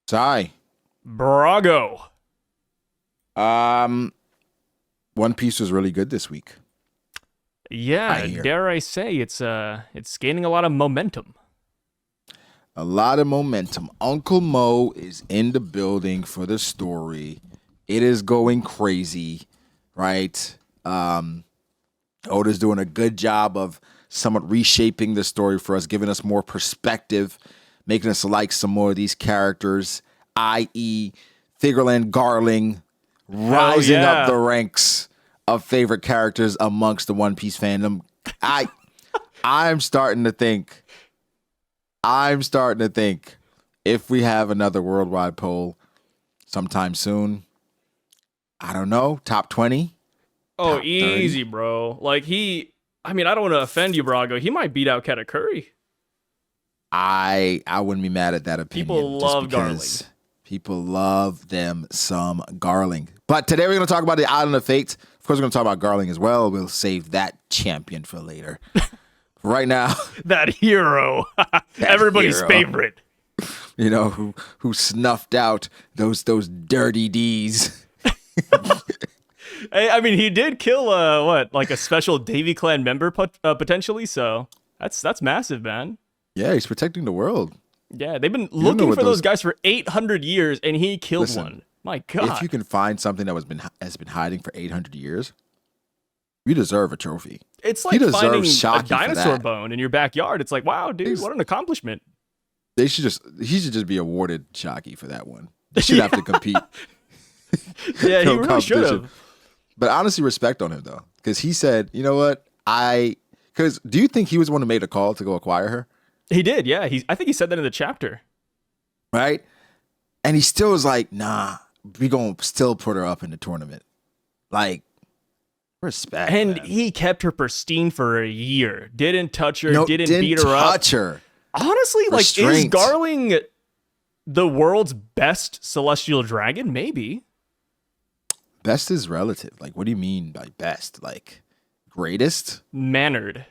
Ty. Brago. One Piece was really good this week. Yeah, dare I say it's gaining a lot of momentum. A lot of momentum. Uncle Mo is in the building for the story. It is going crazy, right? Oda's doing a good job of somewhat reshaping the story for us, giving us more perspective, making us like some more of these characters, i.e. Figureland Garling, rising up the ranks of favorite characters amongst the One Piece fandom. I'm starting to think if we have another worldwide poll sometime soon, I don't know, top 20? Oh, top easy, 30? bro. Like I don't want to offend you, Brago. He might beat out Katakuri. I wouldn't be mad at that opinion. People love Garling. People love them some Garling. But today we're going to talk about the Island of Fate. Of course, we're going to talk about Garling as well. We'll save that champion for later. Right now. That hero. Everybody's favorite. You know, who snuffed out those dirty D's. I mean, he did kill, like a special Davy Clan member potentially, so that's massive, man. Yeah, he's protecting the world. Yeah, they've been looking for those guys for 800 years, and he killed one. My God. If you can find something that has been hiding for 800 years, you deserve a trophy. It's like finding a dinosaur bone in your backyard. It's like, wow, dude, what an accomplishment. He should just be awarded Shaki for that one. They should have to compete. Yeah, he really should have. But honestly, respect on him, though, because he said, you know what, because do you think he was the one who made a call to go acquire her? He did, yeah. I think he said that in the chapter. Right? And he still was like, nah, we going to still put her up in the tournament. Like, respect. And man. He kept her pristine for a year. Didn't touch her, didn't beat her up. Touch her. Honestly, Restraint. Is Garling the world's best celestial dragon? Maybe. Best is relative. Like, what do you mean by best? Like, greatest? Mannered.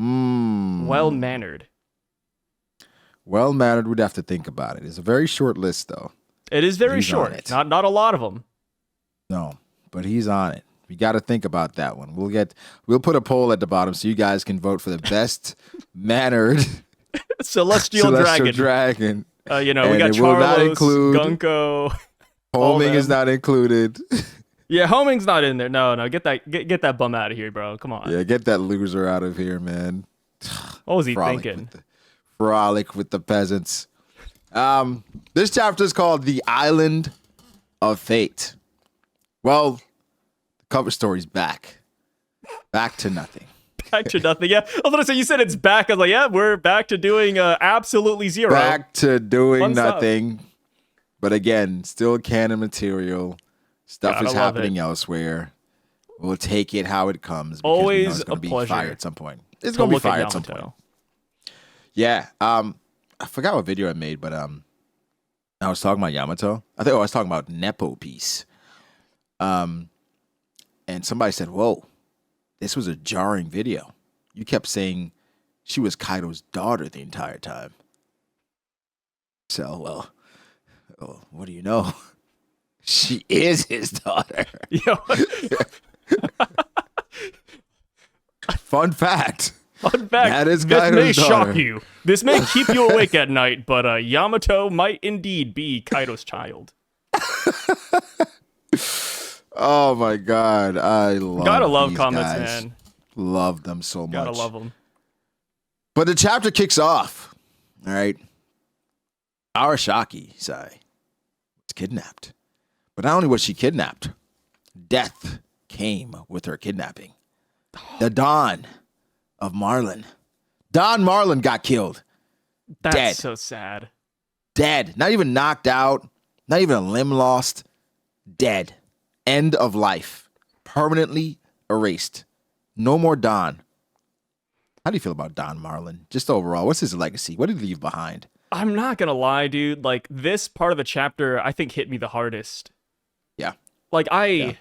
Well-mannered. Well-mannered, we'd have to think about it. It's a very short list, though. It is very short. Not a lot of them. No, but he's on it. We got to think about that one. We'll put a poll at the bottom so you guys can vote for the best mannered celestial dragon. We got Charlos, Gunko. Homing is not included. Yeah, Homing's not in there. No, get that bum out of here, bro. Come on. Yeah, get that loser out of here, man. What was he thinking? Frolic with the peasants. This chapter is called The Island of Fate. Well, the cover story's back. Back to nothing. Back to nothing. Yeah, I was gonna say, you said it's back. I was like, yeah, we're back to doing absolutely zero. Back to doing Fun nothing. Stuff. But again, still canon material. Stuff is happening elsewhere. We'll take it how it comes. Always it's going to be fire at some point. It's going to be fire at some point. Yeah. I forgot what video I made, but I was talking about Yamato. I was talking about Nepo piece. And somebody said, "Whoa, this was a jarring video. You kept saying she was Kaido's daughter the entire time." So, well, what do you know? She is his daughter. Fun fact. That is this may daughter. Shock you. This may keep you awake at night, but Yamato might indeed be Kaido's child. Oh my God. Gotta love comments, guys. Man. Love them so much. Gotta love them. But the chapter kicks off. All right. Our Shaki, was kidnapped. But not only was she kidnapped, death came with her kidnapping. The Dawn of Marlin. Don Marlin got killed. That's dead. So sad. Dead. Not even knocked out. Not even a limb lost. Dead. End of life. Permanently erased. No more Don. How do you feel about Don Marlin? Just overall, what's his legacy? What did he leave behind? I'm not gonna lie, dude. Like, this part of the chapter, I think hit me the hardest. Yeah. Like, I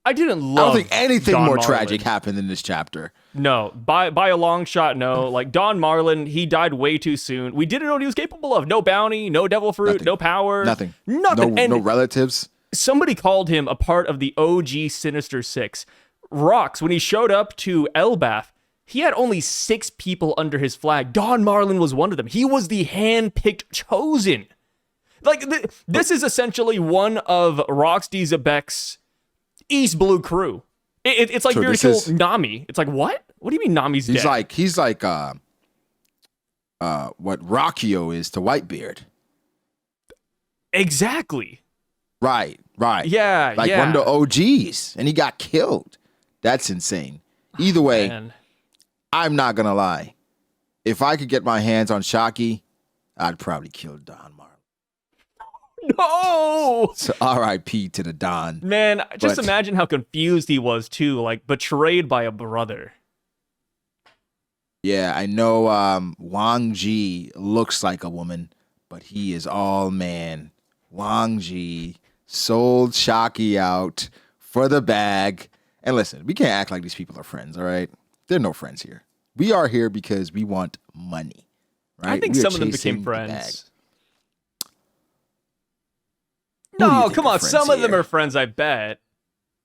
didn't love I don't think anything Don more Marlin. tragic happened in this chapter. No, by a long shot, no. Like Don Marlin, he died way too soon. We didn't know what he was capable of. No bounty, no devil fruit, Nothing. no power, Nothing. nothing. No And relatives. somebody called him a part of the OG Sinister Six. Rox, when he showed up to Elbath, he had only 6 people under his flag. Don Marlin was one of them. He was the hand-picked chosen. Like, this is essentially one of Rox D. Zebek's East Blue crew. It's like spiritual Nami. It's like, what? What do you mean Nami's dead? He's like what Rockio is to Whitebeard. Exactly. Right. Yeah, like one of the OGs, and he got killed. That's insane. Either way, Man. I'm not gonna lie. If I could get my hands on Shaki, I'd probably kill Don Marlin. No! So R.I.P. to the Don. Man, just imagine how confused he was too, like betrayed by a brother. Yeah, I know Wang Ji looks like a woman, but he is all man. Wang Ji sold Shaki out for the bag. And listen, we can't act like these people are friends, all right? They're no friends here. We are here because we want money, right? I think some of them became friends. No, come on. Some of them are friends, I bet.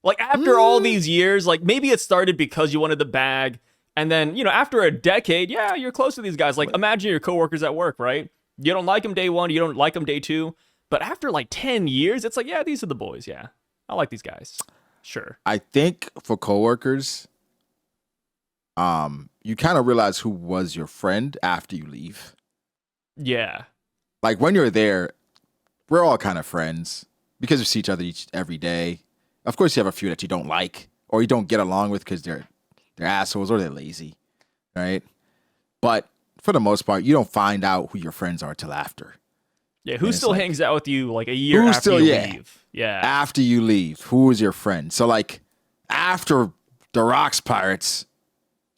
Like, after all these years, like, maybe it started because you wanted the bag. And then, after a decade, yeah, you're close to these guys. Like, imagine your coworkers at work, right? You don't like them day 1. You don't like them day 2. But after, like, 10 years, it's like, yeah, these are the boys. Yeah, I like these guys. Sure. I think for coworkers, you kind of realize who was your friend after you leave. Yeah. Like, when you're there, we're all kind of friends because we see each other every day. Of course, you have a few that you don't like or you don't get along with because they're assholes or they're lazy, right? But for the most part, you don't find out who your friends are till after. Yeah, who still hangs out with you like a year after you leave? Yeah. After you leave, who is your friend? So, like, after the Rocks Pirates,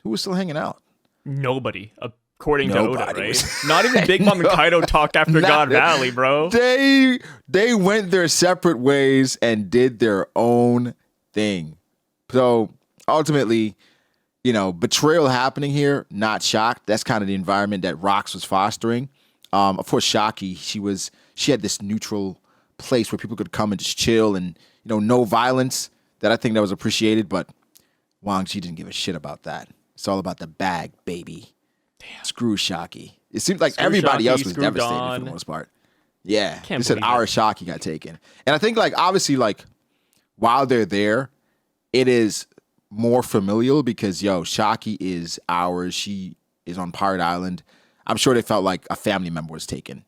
who was still hanging out? Nobody. According to Oda, right? Not even Big Mom and Kaido talked after God Valley, bro. They went their separate ways and did their own thing. So ultimately, betrayal happening here, not shocked. That's kind of the environment that Rox was fostering. Of course, Shaki, she had this neutral place where people could come and just chill and, no violence. That I think that was appreciated, but Wang Ji didn't give a shit about that. It's all about the bag, baby. Damn. Screw Shaki. It seemed like everybody else was devastated for the most part. Yeah. They said our Shaki got taken. And I think, like, obviously, like, while they're there, it is more familial because, Shaki is ours. She is on Pirate Island. I'm sure they felt like a family member was taken.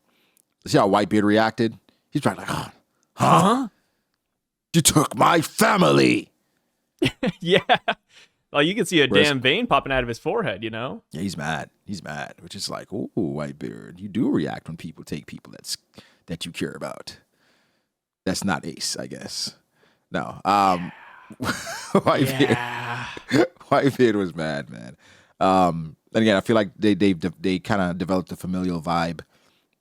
See how Whitebeard reacted? He's probably like, huh? You took my family. Yeah. Well, you can see a damn vein popping out of his forehead, Yeah, he's mad. Which is like, ooh, Whitebeard, you do react when people take people that you care about. That's not Ace, I guess. No. Whitebeard was mad, man. And again, I feel like they kind of developed a familial vibe.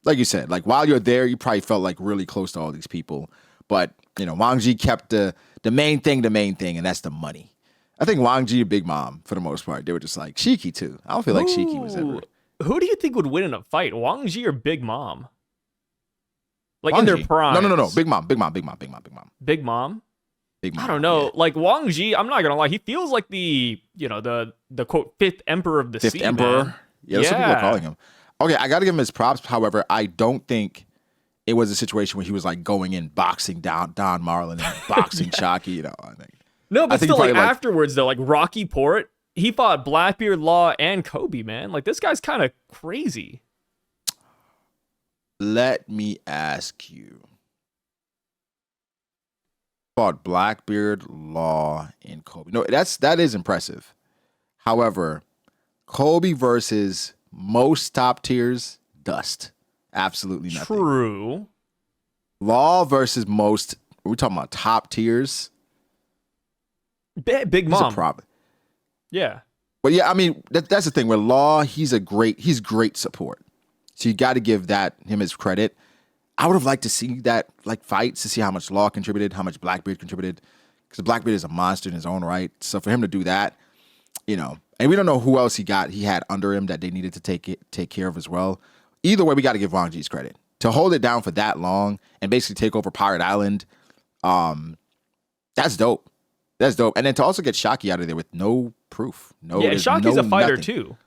Like you said, like while you're there, you probably felt like really close to all these people. But, Wang Ji kept the main thing, and that's the money. I think Wang Ji and Big Mom, for the most part, they were just like Shiki too. I don't feel like Shiki was ever. Who do you think would win in a fight, Wang Ji or Big Mom? Like Wang in their Ji. prime? No. Big Mom. Big Mom? I don't know. Yeah. Like Wang Ji, I'm not gonna lie, he feels like the quote 5th Emperor of the Sea. 5th Emperor. Man. Yeah, that's what people are calling him. Okay, I got to give him his props. However, I don't think it was a situation where he was like going in boxing down Don Marlin and boxing Shaki. I think. No, but still, like afterwards though, like Rocky Port, he fought Blackbeard, Law, and Kobe. Man, like this guy's kind of crazy. Let me ask you. Fought Blackbeard, Law, and Kobe. No, that is impressive. However, Kobe versus most top tiers, dust. Absolutely nothing. True. Law versus most, we're talking about top tiers. Big Mom. He's a problem. Yeah. But yeah, I mean, that's the thing. With Law, he's great support. So you got to give him his credit. I would have liked to see that like fights to see how much Law contributed, how much Blackbeard contributed. Because Blackbeard is a monster in his own right. So for him to do that, And we don't know who else he had under him that they needed to take care of as well. Either way, we got to give Wang Ji's credit. To hold it down for that long and basically take over Pirate Island, that's dope. That's dope. And then to also get Shaki out of there with no proof. No, Yeah, and Shaki's a fighter nothing. too.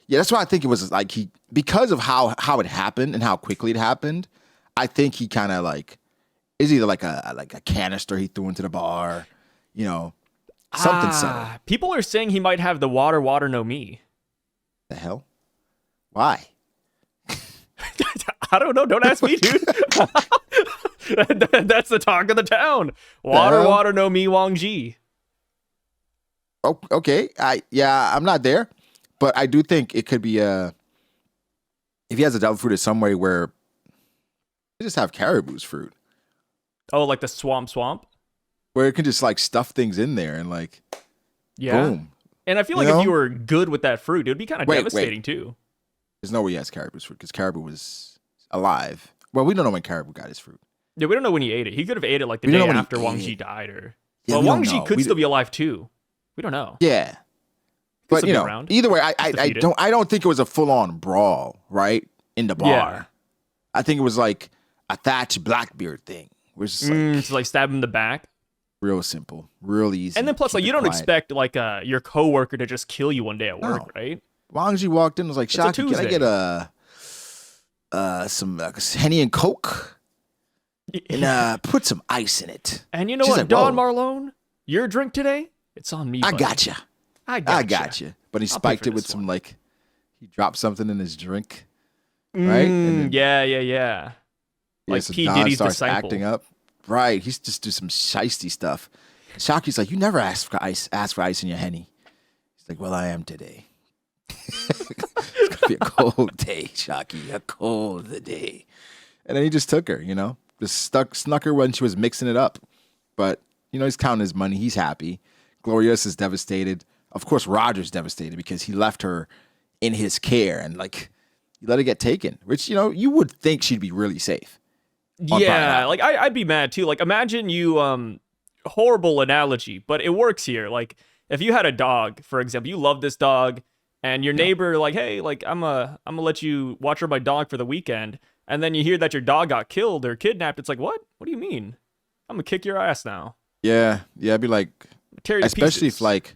Yeah, that's why I think it was like because of how it happened and how quickly it happened, I think he kind of like is either like a canister he threw into the bar, something subtle. People are saying he might have the water no me. The hell? Why? I don't know. Don't ask me, dude. That's the talk of the town. Water no me Wang Ji. Oh, okay. I'm not there, but I do think it could be if he has a devil fruit, it's somewhere where you just have Caribou's fruit. Oh, like the swamp? Where it can just like stuff things in there and like, boom. And I feel like if you were good with that fruit, it would be kind of devastating too. There's no way he has Caribou's fruit because Caribou was alive. Well, we don't know when Caribou got his fruit. Yeah, we don't know when he ate it. He could have ate it like the day after Wang Ji died, or Wang Ji could still be alive too. We don't know. Yeah, but either way, I don't think it was a full on brawl right in the bar. Yeah. I think it was like a Thatch Blackbeard thing, which is to like stab him in the back. Real simple, real easy. And then plus, like you don't expect like your coworker to just kill you one day at work, right? Wang Ji walked in and was like, Shaki, can I get some Henny and Coke? And put some ice in it. And you know what, like, Don Marlone? Your drink today? It's on me, buddy. I got you. But he spiked it with some, like, he dropped something in his drink. Right? Yeah. Like so P. Don Diddy's starts disciple. Acting up. Right. He's just do some shiesty stuff. Shaki's like, you never ask for ice in your Henny. He's like, well, I am today. It's gonna be a cold day, Shaki. A cold day. And then he just took her, just snuck her when she was mixing it up. But he's counting his money. He's happy. Glorious is devastated. Of course, Roger's devastated because he left her in his care and like he let her get taken. Which you would think she'd be really safe. Yeah, like I'd be mad too. Like imagine you horrible analogy, but it works here. Like if you had a dog, for example, you love this dog. And your neighbor, like, hey, like, I'm gonna let you watch over my dog for the weekend. And then you hear that your dog got killed or kidnapped. It's like, what? What do you mean? I'm gonna kick your ass now. Yeah. I'd be like, tear you to especially pieces. if like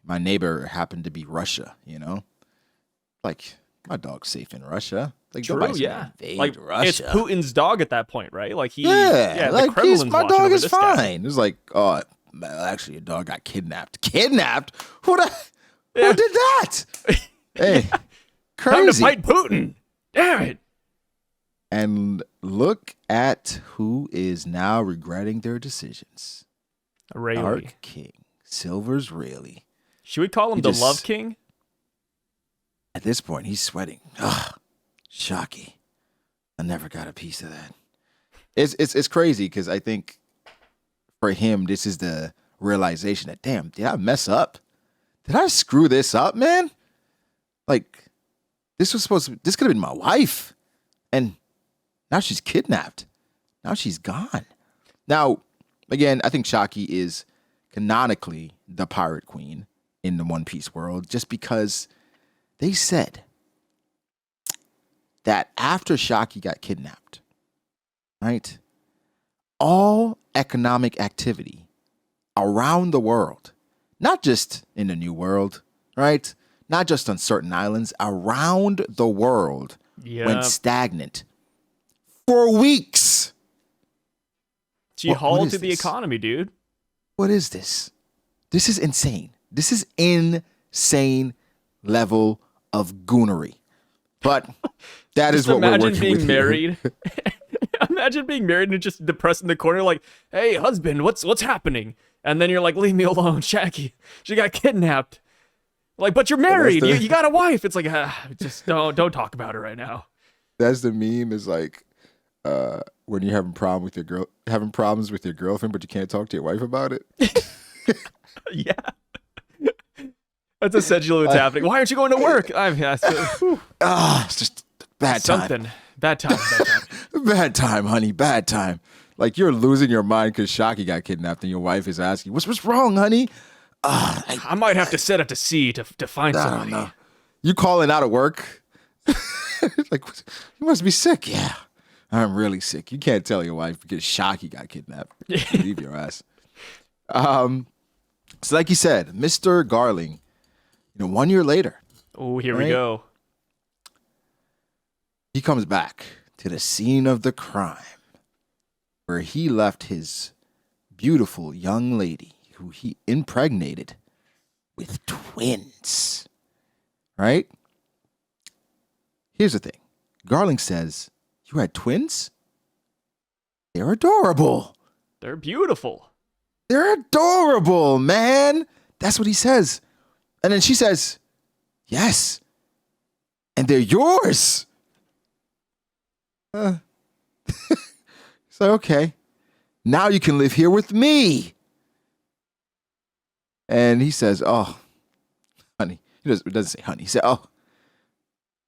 my neighbor happened to be Russia. Like my dog's safe in Russia. Like true, yeah. Like Russia. it's Putin's dog at that point, right? Like like the Kremlin's my watching dog over is this fine. guy. It's like, oh. Actually, a dog got kidnapped. Kidnapped? Who did that? Hey, crazy. Time to fight Putin. Damn it. And look at who is now regretting their decisions. Rayleigh. Dark King. Silver's Rayleigh. Should we call him the Love King? At this point, he's sweating. Ugh, Shaki. I never got a piece of that. It's crazy because I think for him, this is the realization that, damn, did I mess up? Did I screw this up, man? Like, this could have been my wife. And now she's kidnapped. Now she's gone. Now, again, I think Shaki is canonically the pirate queen in the One Piece world just because they said that after Shaki got kidnapped, right, all economic activity around the world, not just in the New World, right, not just on certain islands, around the world went stagnant for weeks. She halted the economy, dude. What is this? This is insane. This is insane level of goonery. But that is what we're working with. Imagine being married. Imagine being married and just depressed in the corner, like, "Hey, husband, what's happening?" And then you're like, "Leave me alone, Shaki. She got kidnapped." Like, but you're married. You got a wife. It's like, just don't talk about it right now. That's the meme. Is like when you're having problems with your girlfriend, but you can't talk to your wife about it. Yeah. That's essentially what's happening. Why aren't you going to work? It's just bad time. Bad time. Bad time, honey. Bad time. Like you're losing your mind because Shaki got kidnapped and your wife is asking, what's wrong, honey? I might have to set it to sea to find I somebody. don't know. You calling out of work? Like, you must be sick. Yeah, I'm really sick. You can't tell your wife because Shaki got kidnapped. Leave your ass. So like you said, Mr. Garling, 1 year later, Oh, here we go. he comes back to the scene of the crime where he left his beautiful young lady who he impregnated with twins. Right? Here's the thing. Garling says, you had twins? They're adorable. They're beautiful. They're adorable, man. That's what he says. And then she says, yes. And they're yours. So, okay. Now you can live here with me. And he says, oh, honey. He doesn't say honey. He said, oh,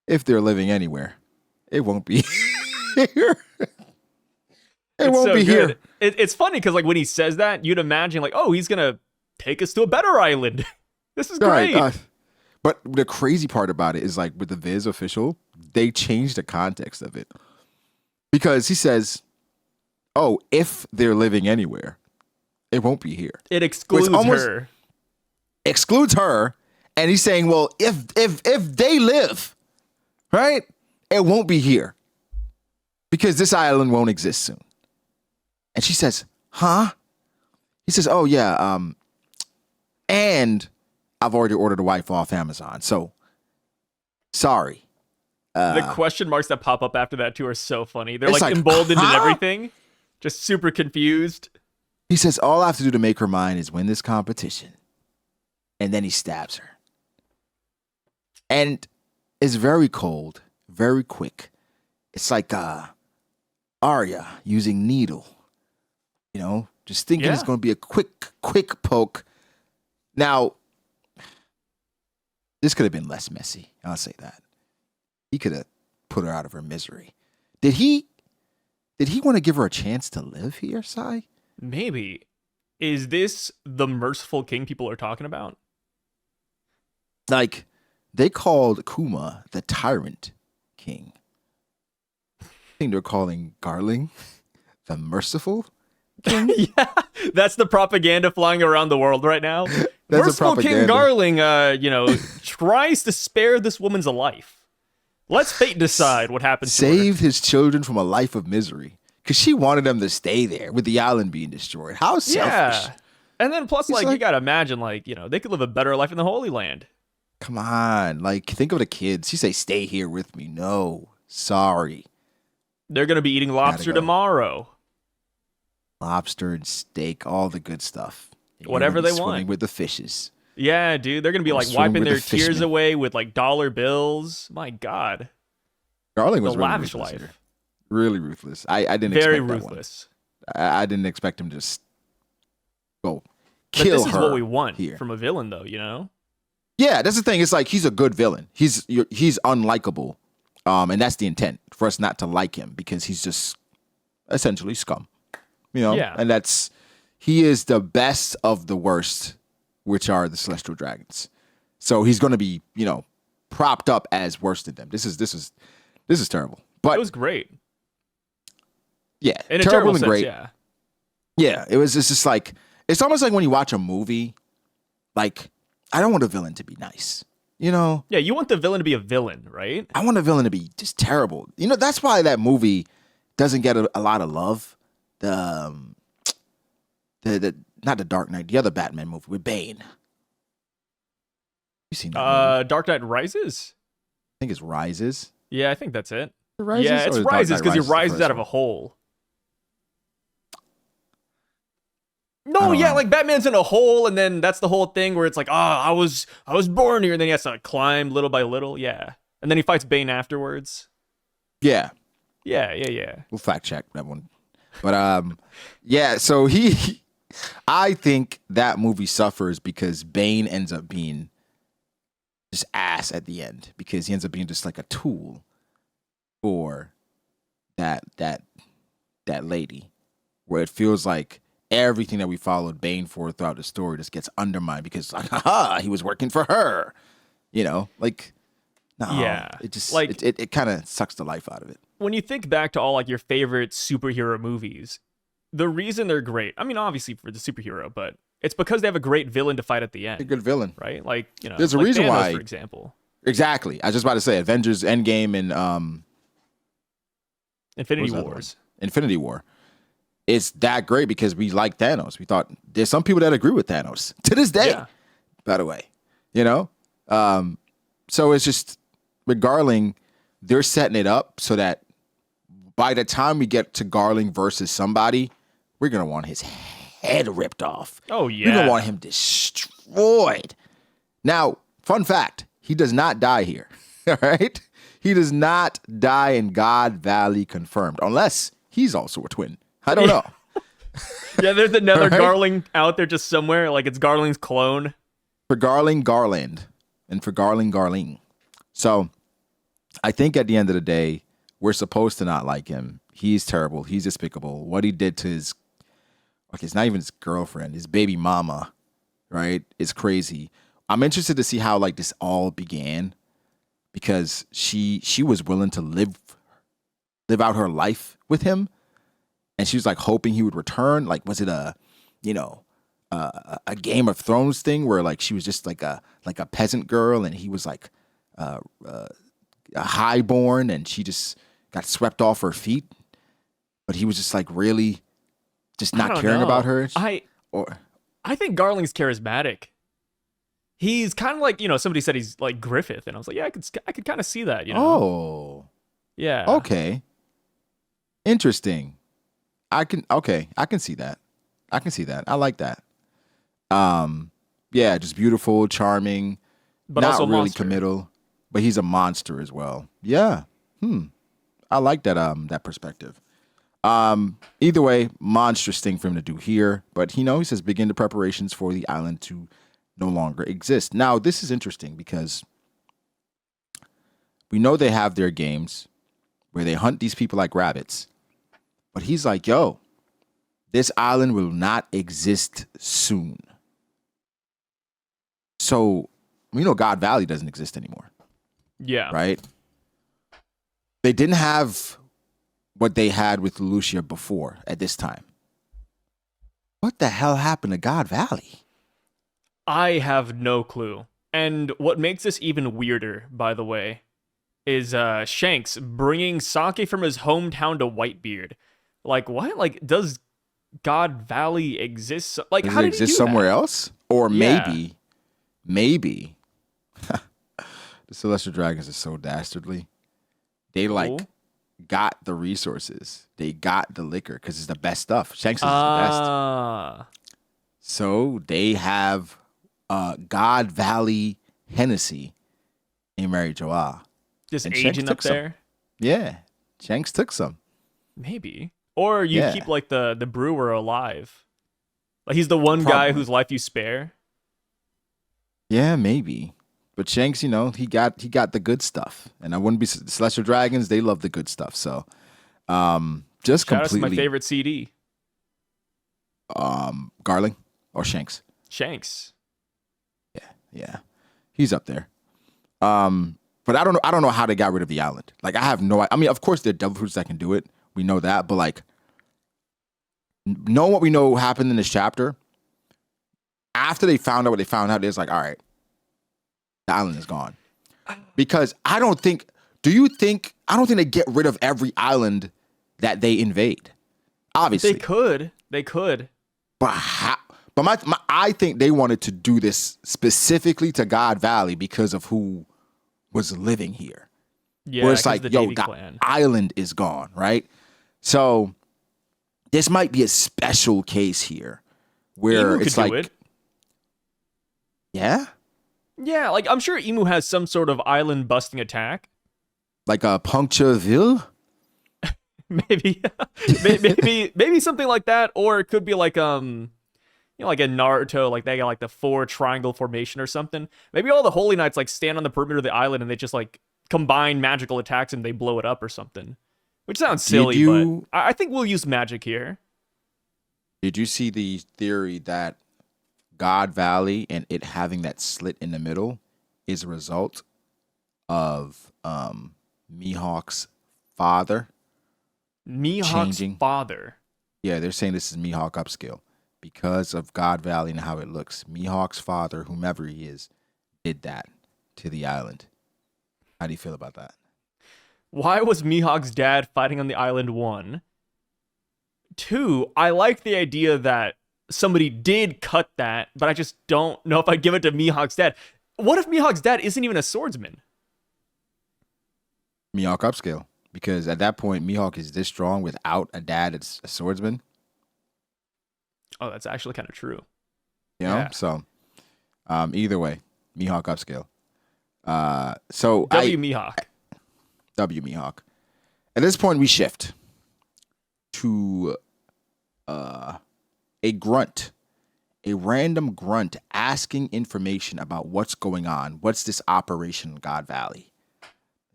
if they're living anywhere, it won't be here. It won't be here. It's funny because like when he says that, you'd imagine like, oh, he's gonna take us to a better island. This is great. Right, but the crazy part about it is like with the Viz official, they changed the context of it. Because he says, oh, if they're living anywhere, it won't be here. It excludes her. Excludes her. And he's saying, well, if they live, right, it won't be here. Because this island won't exist soon. And she says, huh? He says, oh, yeah. And I've already ordered a wife off Amazon. So, sorry. The question marks that pop up after that, too, are so funny. They're It's like like, emboldened and huh? everything. Just super confused. He says, all I have to do to make her mine is win this competition. And then he stabs her. And it's very cold, very quick. It's like Arya using needle. Just thinking it's going to be a quick poke. Now, this could have been less messy. I'll say that. He could have put her out of her misery. Did he want to give her a chance to live here, Sai? Maybe. Is this the merciful king people are talking about? Like, they called Kuma the tyrant king. I think they're calling Garling the merciful king. Yeah, that's the propaganda flying around the world right now. That's Merciful King Garling, tries to spare this woman's life. Let's fate decide what happens to her. Saved his children from a life of misery. Because she wanted them to stay there with the island being destroyed. How selfish. Yeah. And then plus, He's you gotta imagine, they could live a better life in the Holy Land. Come on. Think of the kids. She say, stay here with me. No. Sorry. They're gonna be eating lobster tomorrow. Lobster and steak, all the good stuff. Whatever they swimming want. with the fishes. Yeah, dude. They're gonna be wiping their tears away with dollar bills. My God. Garling was the really lavish ruthless life. here. Really ruthless. I didn't Very expect ruthless. that one. I didn't expect him to just go But kill this is her what we want here. from a villain, though. Yeah, that's the thing. It's like he's a good villain. He's unlikable, and that's the intent for us not to like him because he's just essentially scum. Yeah. And he is the best of the worst, which are the celestial dragons. So he's going to be propped up as worse than them. This is terrible. But It was great. yeah, In a terrible terrible and sense, great. yeah. Yeah, it's just like it's almost like when you watch a movie. Like, I don't want a villain to be nice. Yeah, you want the villain to be a villain, right? I want a villain to be just terrible. That's why that movie doesn't get a lot of love. The not the Dark Knight, the other Batman movie with Bane. You seen that movie? Dark Knight Rises? I think it's Rises. Yeah, I think that's it. Rises, yeah, it's or Dark Rises Knight because he Rises the rises first out of one? a hole. I No, don't yeah, know. like Batman's in a hole, and then that's the whole thing where it's like, I was born here, and then he has to climb little by little, yeah, and then he fights Bane afterwards. Yeah, Yeah. we'll fact check that one. But yeah. So I think that movie suffers because Bane ends up being just ass at the end because he ends up being just like a tool for that lady. where it feels like everything that we followed Bane for throughout the story just gets undermined because like, haha, he was working for her. You know, like no, Yeah. it just Like it kind of sucks the life out of it. when you think back to all like your favorite superhero movies, the reason they're great, I mean, obviously for the superhero, but it's because they have a great villain to fight at the A end, good villain. right? Like, There's a like reason Thanos, why. for example. Exactly. I was just about to say Avengers Endgame and what Infinity was the other one? Wars. Infinity War. It's that great because we like Thanos. We thought there's some people that agree with Thanos to this day. Yeah. By the way, you know, so it's just with Garling, they're setting it up so that by the time we get to Garling versus somebody, we're gonna want his head ripped off. Oh, We're gonna yeah. want him destroyed. Now, fun fact: he does not die here. All right, he does not die in God Valley, confirmed, unless he's also a twin. I don't know. Yeah, there's another Right? Garling out there just somewhere. Like it's Garling's clone. For Garling, Garland, and for Garling, Garling. So I think at the end of the day, we're supposed to not like him. He's terrible. He's despicable. What he did to his, okay, it's not even his girlfriend, his baby mama, right? It's crazy. I'm interested to see how like this all began because she was willing to live out her life with him, and she was like hoping he would return. Like, was it a Game of Thrones thing where like she was just like a peasant girl and he was like a highborn and she just got swept off her feet, but he was just like really just I not don't caring know. about her. I think Garling's charismatic. He's kind of like, somebody said he's like Griffith, and I was like, yeah, I could kind of see that, Oh, Yeah. okay, interesting. I can see that. I can see that. I like that. Yeah, just beautiful, charming, But not also a really monster. committal, but he's a monster as well. Yeah. I like that that perspective. Either way, monstrous thing for him to do here, but he says begin the preparations for the island to no longer exist. Now, this is interesting because we know they have their games where they hunt these people like rabbits, but he's like, yo, this island will not exist soon. So, we know God Valley doesn't exist anymore, Yeah. right? They didn't have what they had with Lucia before at this time. What the hell happened to God Valley? I have no clue. And what makes this even weirder, by the way, is Shanks bringing sake from his hometown to Whitebeard. Like, what? Like, does God Valley exist? Like, Does how it did he exist do somewhere that? else? Or Yeah. maybe the Celestial Dragons are so dastardly. They like Cool. got the resources. They got the liquor because it's the best stuff. Shanks is the best. Ah. So they have God Valley Hennessy in Mary Joa. Just And Shanks aging up took some. there? Yeah. Shanks took some. Maybe. Or you Yeah. keep, like, the brewer alive. Like, he's the one guy Probably. whose life you spare. Yeah, maybe. But Shanks, he got the good stuff. And I wouldn't be Celestial Dragons, they love the good stuff. So just Shout out to completely my favorite CD. Garling or Shanks. Shanks. Yeah. He's up there. But I don't know how they got rid of the island. Like I have no I mean, of course there are devil fruits that can do it. We know that, but like knowing what we know happened in this chapter, after they found out what they found out, it's like, all right, the island is gone. Because I don't think they get rid of every island that they invade. Obviously. They could. But how? But I think they wanted to do this specifically to God Valley because of who was living here. Yeah, Where it's 'cause like, the yo, Davy the Clan. island is gone, right? So this might be a special case here where Emu it's could like, do it. yeah, Yeah, like I'm sure Emu has some sort of island busting attack. like a Punctureville. Maybe, maybe something like that, or it could be like like a Naruto, like they got like the 4 triangle formation or something. Maybe all the Holy Knights like stand on the perimeter of the island and they just like combine magical attacks and they blow it up or something. Which sounds silly, but I think we'll use magic here. Did you see the theory that God Valley and it having that slit in the middle is a result of Mihawk's father Mihawk's changing? father. Yeah, they're saying this is Mihawk upscale because of God Valley and how it looks. Mihawk's father, whomever he is, did that to the island. How do you feel about that? Why was Mihawk's dad fighting on the island? One. Two, I like the idea that somebody did cut that, but I just don't know if I'd give it to Mihawk's dad. What if Mihawk's dad isn't even a swordsman? Mihawk upscale. Because at that point, Mihawk is this strong without a dad that's a swordsman. Oh, that's actually kind of true. You know? Yeah. So, either way, Mihawk upscale. Mihawk. W Mihawk. At this point, we shift to a grunt, a random grunt asking information about what's going on. What's this operation in God Valley?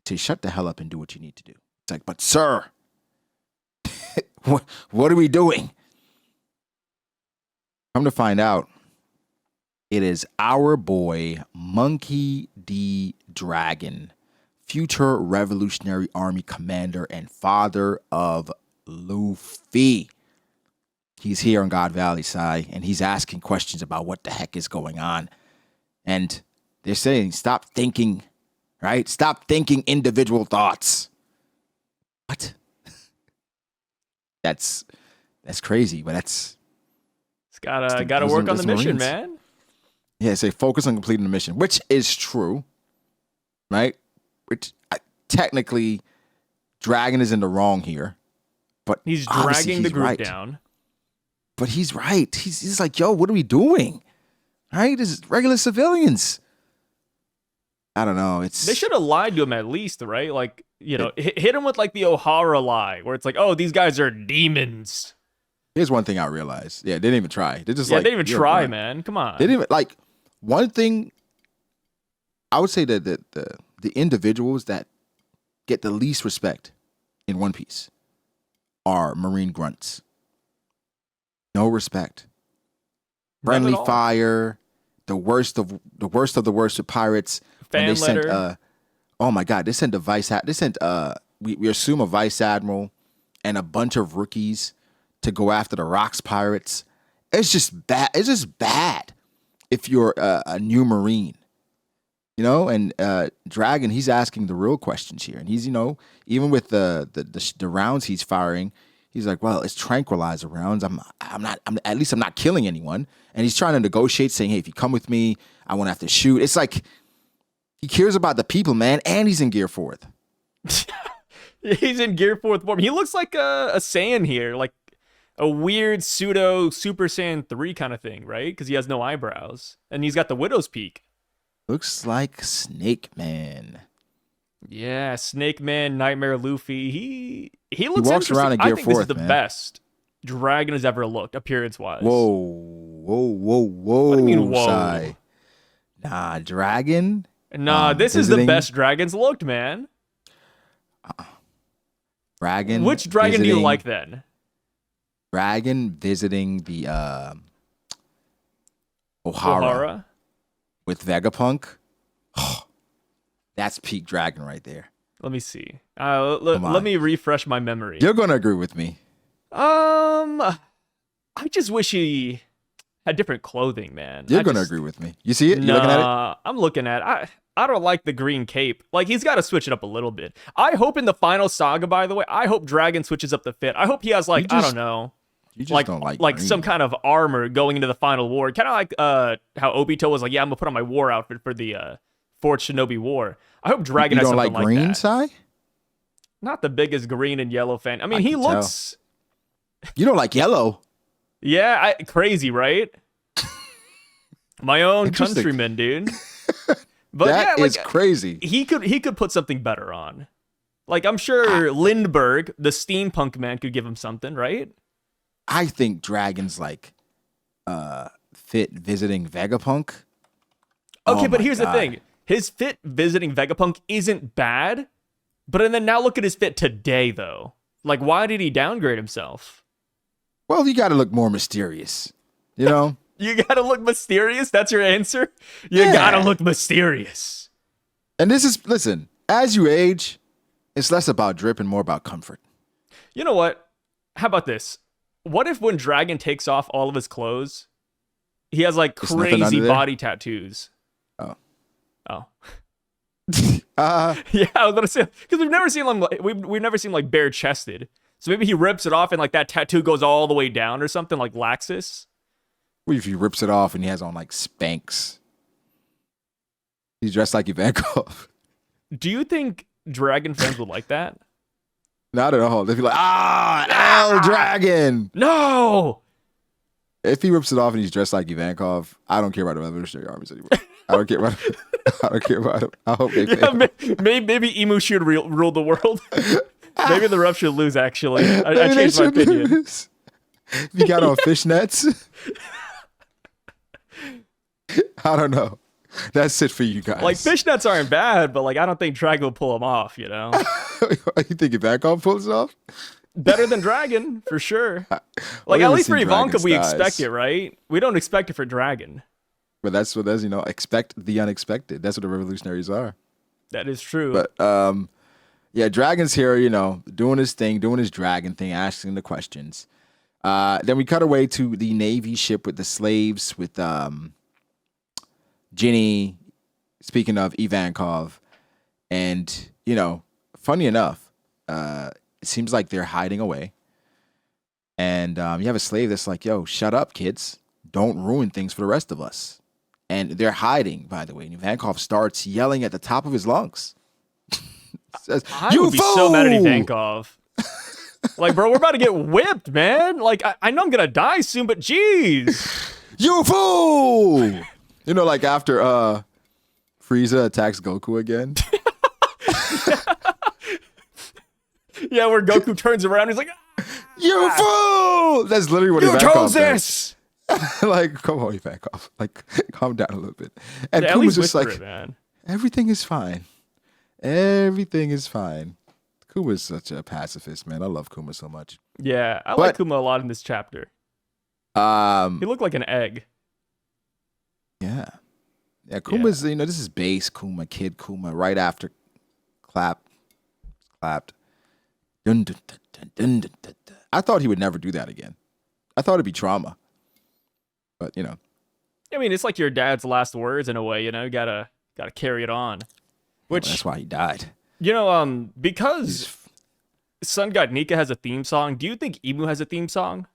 To shut the hell up and do what you need to do. It's like, but sir, what are we doing? Come to find out, it is our boy Monkey D. Dragon, future Revolutionary Army commander and father of Luffy. He's here on God Valley, Sai, and he's asking questions about what the heck is going on. And they're saying, stop thinking, right? Stop thinking individual thoughts. What? That's crazy, but it's gotta work on the mission, Marines. man. Yeah, say focus on completing the mission, which is true, right? Which technically, Dragon is in the wrong here, but He's obviously dragging the he's group right. down. But he's right. He's like, yo, what are we doing? Right? This is regular civilians. I don't know. They should have lied to him at least, right? Like, you know, hit him with like the O'Hara lie, where it's like, oh, these guys are demons. Here's one thing I realized. Yeah, they didn't even try. They just They like didn't even you're try, right. man. Come on. They didn't even like one thing. I would say that the individuals that get the least respect in One Piece are Marine grunts. No respect. None at Friendly all. fire. The worst of the worst with pirates. When Fan they letter. sent oh my god, they sent we assume a vice admiral and a bunch of rookies to go after the Rocks pirates. It's just bad. It's just bad if you're a new Marine. You know, and Dragon, he's asking the real questions here. And he's, you know, even with the rounds he's firing, he's like, well, it's tranquilizer rounds. I'm not killing anyone. And he's trying to negotiate, saying, hey, if you come with me, I won't have to shoot. It's like he cares about the people, man, and he's in Gear 4th. He's in Gear 4th form. He looks like a Saiyan here, like a weird pseudo Super Saiyan 3 kind of thing, right? Because he has no eyebrows. And he's got the Widow's Peak. Looks like Snake Man. Yeah, Snake Man, Nightmare Luffy. He looks walks interesting. around in Gear I think this is 4th, the man. best Dragon has ever looked, appearance-wise. Whoa. What do you mean, whoa? Sai. Nah, Dragon. Nah, this is the best Dragon's looked, man. Dragon. Which dragon do you like then? Dragon visiting the O'Hara with Vegapunk. Oh, that's peak Dragon right there. Let me see. Let me refresh my memory. You're gonna agree with me. I just wish he had different clothing, man. You're gonna agree with me. You see it? You looking at it? I'm looking at it. I don't like the green cape. Like, he's got to switch it up a little bit. I hope in the final saga, by the way, I hope Dragon switches up the fit. I hope he has, like, I don't know. You just don't like green. Some kind of armor going into the final war. Kind of like how Obito was like, yeah, I'm going to put on my war outfit for the Fourth Shinobi War. I hope Dragon has something like green, that. Sai? Not the biggest green and yellow fan. I mean, he looks... You don't like yellow. Yeah, crazy, right? My own countryman, dude. But that yeah, is crazy. He could put something better on. Like, I'm sure Lindbergh, the steampunk man, could give him something, right? I think Dragon's like fit visiting Vegapunk. Okay, but here's the thing. His fit visiting Vegapunk isn't bad, but then now look at his fit today, though. Like, why did he downgrade himself? Well, you got to look more mysterious, you know? You gotta look mysterious? That's your answer? You gotta look mysterious. And listen, as you age, it's less about drip and more about comfort. You know what? How about this? What if when Dragon takes off all of his clothes, he has like crazy body tattoos? Oh. Yeah, I was gonna say, because we've never seen him. We've never seen like bare chested. So maybe he rips it off and like that tattoo goes all the way down or something, like Laxus. What if he rips it off and he has on like Spanx? He's dressed like Ivankov. Do you think Dragon fans would like that? Not at all. They'd be like, L Dragon. No. If he rips it off and he's dressed like Ivankov, I don't care about the Revolutionary Armies anymore. I don't care about him. I don't care about him. I hope they fail. Maybe Emu should rule the world. Maybe the Ruff should lose, actually. I changed my opinion. Lose. If you got on fishnets, I don't know. That's it for you guys. Like, fishnets aren't bad, but like I don't think Dragon will pull them off, you know? You think Ivankov pulls it off? Better than Dragon, for sure. Like, at least for Ivanka, we expect it, right? We don't expect it for Dragon. But that's expect the unexpected. That's what the revolutionaries are. That is true. But, yeah, Dragon's here, doing his thing, doing his dragon thing, asking the questions. Then we cut away to the Navy ship with the slaves, with Ginny, speaking of Ivankov. And, funny enough, it seems like they're hiding away. And you have a slave that's like, yo, shut up, kids. Don't ruin things for the rest of us. And they're hiding, by the way. And Ivankov starts yelling at the top of his lungs. Says, I would be so mad at Ivankov. Like, bro, we're about to get whipped, man. Like, I know I'm going to die soon, but jeez. You fool! Like after Frieza attacks Goku again. Yeah, where Goku turns around, he's like, you fool! That's literally what you Ivankov chose says. this! Like, come on, Ivankov. Like, calm down a little bit. And yeah, Kuma's just like, it, man. Everything is fine. Everything is fine. Kuma's such a pacifist, man. I love Kuma so much. Yeah, I like Kuma a lot in this chapter. He looked like an egg. Yeah. Yeah, Kuma's, this is base Kuma, kid Kuma, right after clapped. Dun, dun, dun, dun, dun, dun, dun. I thought he would never do that again. I thought it'd be trauma. But, I mean, it's like your dad's last words in a way, you gotta carry it on. Which that's why he died. Because Sun God Nika has a theme song, do you think Emu has a theme song?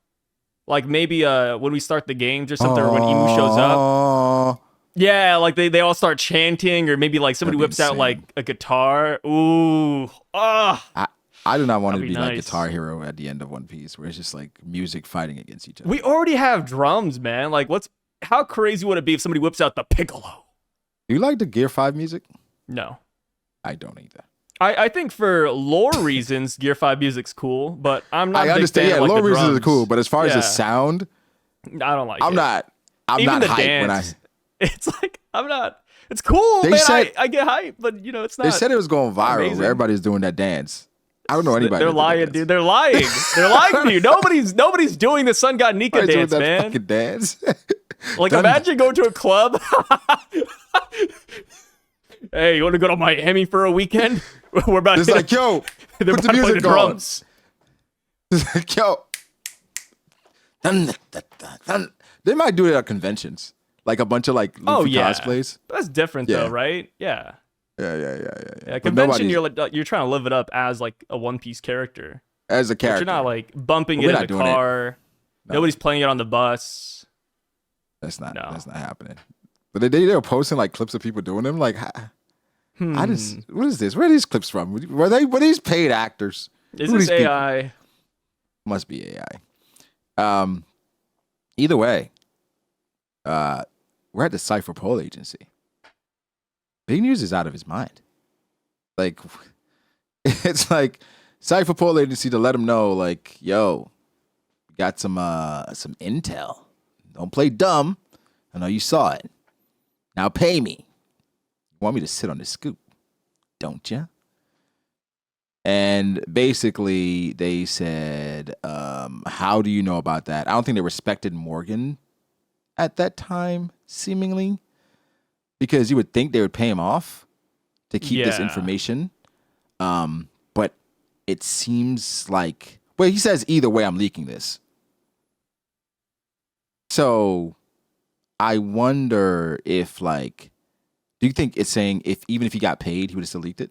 Like maybe when we start the games or something, or when Emu shows up. Yeah, like they all start chanting, or maybe like somebody whips out like a guitar. Ooh. I do not want it to be like Guitar Hero at the end of One Piece, where it's just like music fighting against each other. We already have drums, man. Like, how crazy would it be if somebody whips out the piccolo? Do you like the Gear 5 music? No. I don't either. I think for lore reasons, Gear 5 music's cool, but I'm not. I understand. Yeah, lore reasons are cool, but as far as the sound, I don't like it. I'm not Even the hyped dance, it's like I'm not. It's cool, man. I get hyped, but it's not. They said it was going viral. Everybody's doing that dance. I don't know anybody. They're lying, dude. They're lying. They're lying to you. Nobody's doing the Sun God Nika dance, that man. Fucking dance. Like, imagine going to a club. Hey, you want to go to Miami for a weekend? We're about. It's like, yo, they're put the music the drums. It's like, yo. They might do it at conventions, like a bunch of like cosplays. That's different though, right? Yeah. Yeah. Convention, you're trying to live it up as like a One Piece character. As a character, but you're not like bumping it in the car. No. Nobody's playing it on the bus. That's not happening. But they were posting like clips of people doing them. Like, what is this? Where are these clips from? Were these paid actors? Is this AI? People? Must be AI. Either way, we're at the Cypher Pole Agency. Big News is out of his mind. Like, it's like Cypher Pole Agency to let him know, like, yo, got some intel. Don't play dumb. I know you saw it. Now pay me. You want me to sit on this scoop, don't you? And basically, they said, How do you know about that? I don't think they respected Morgan at that time, seemingly, because you would think they would pay him off to keep this Yeah. information. But it seems like, well, he says either way, I'm leaking this. So I wonder if, like, do you think it's saying if even if he got paid, he would have still leaked it?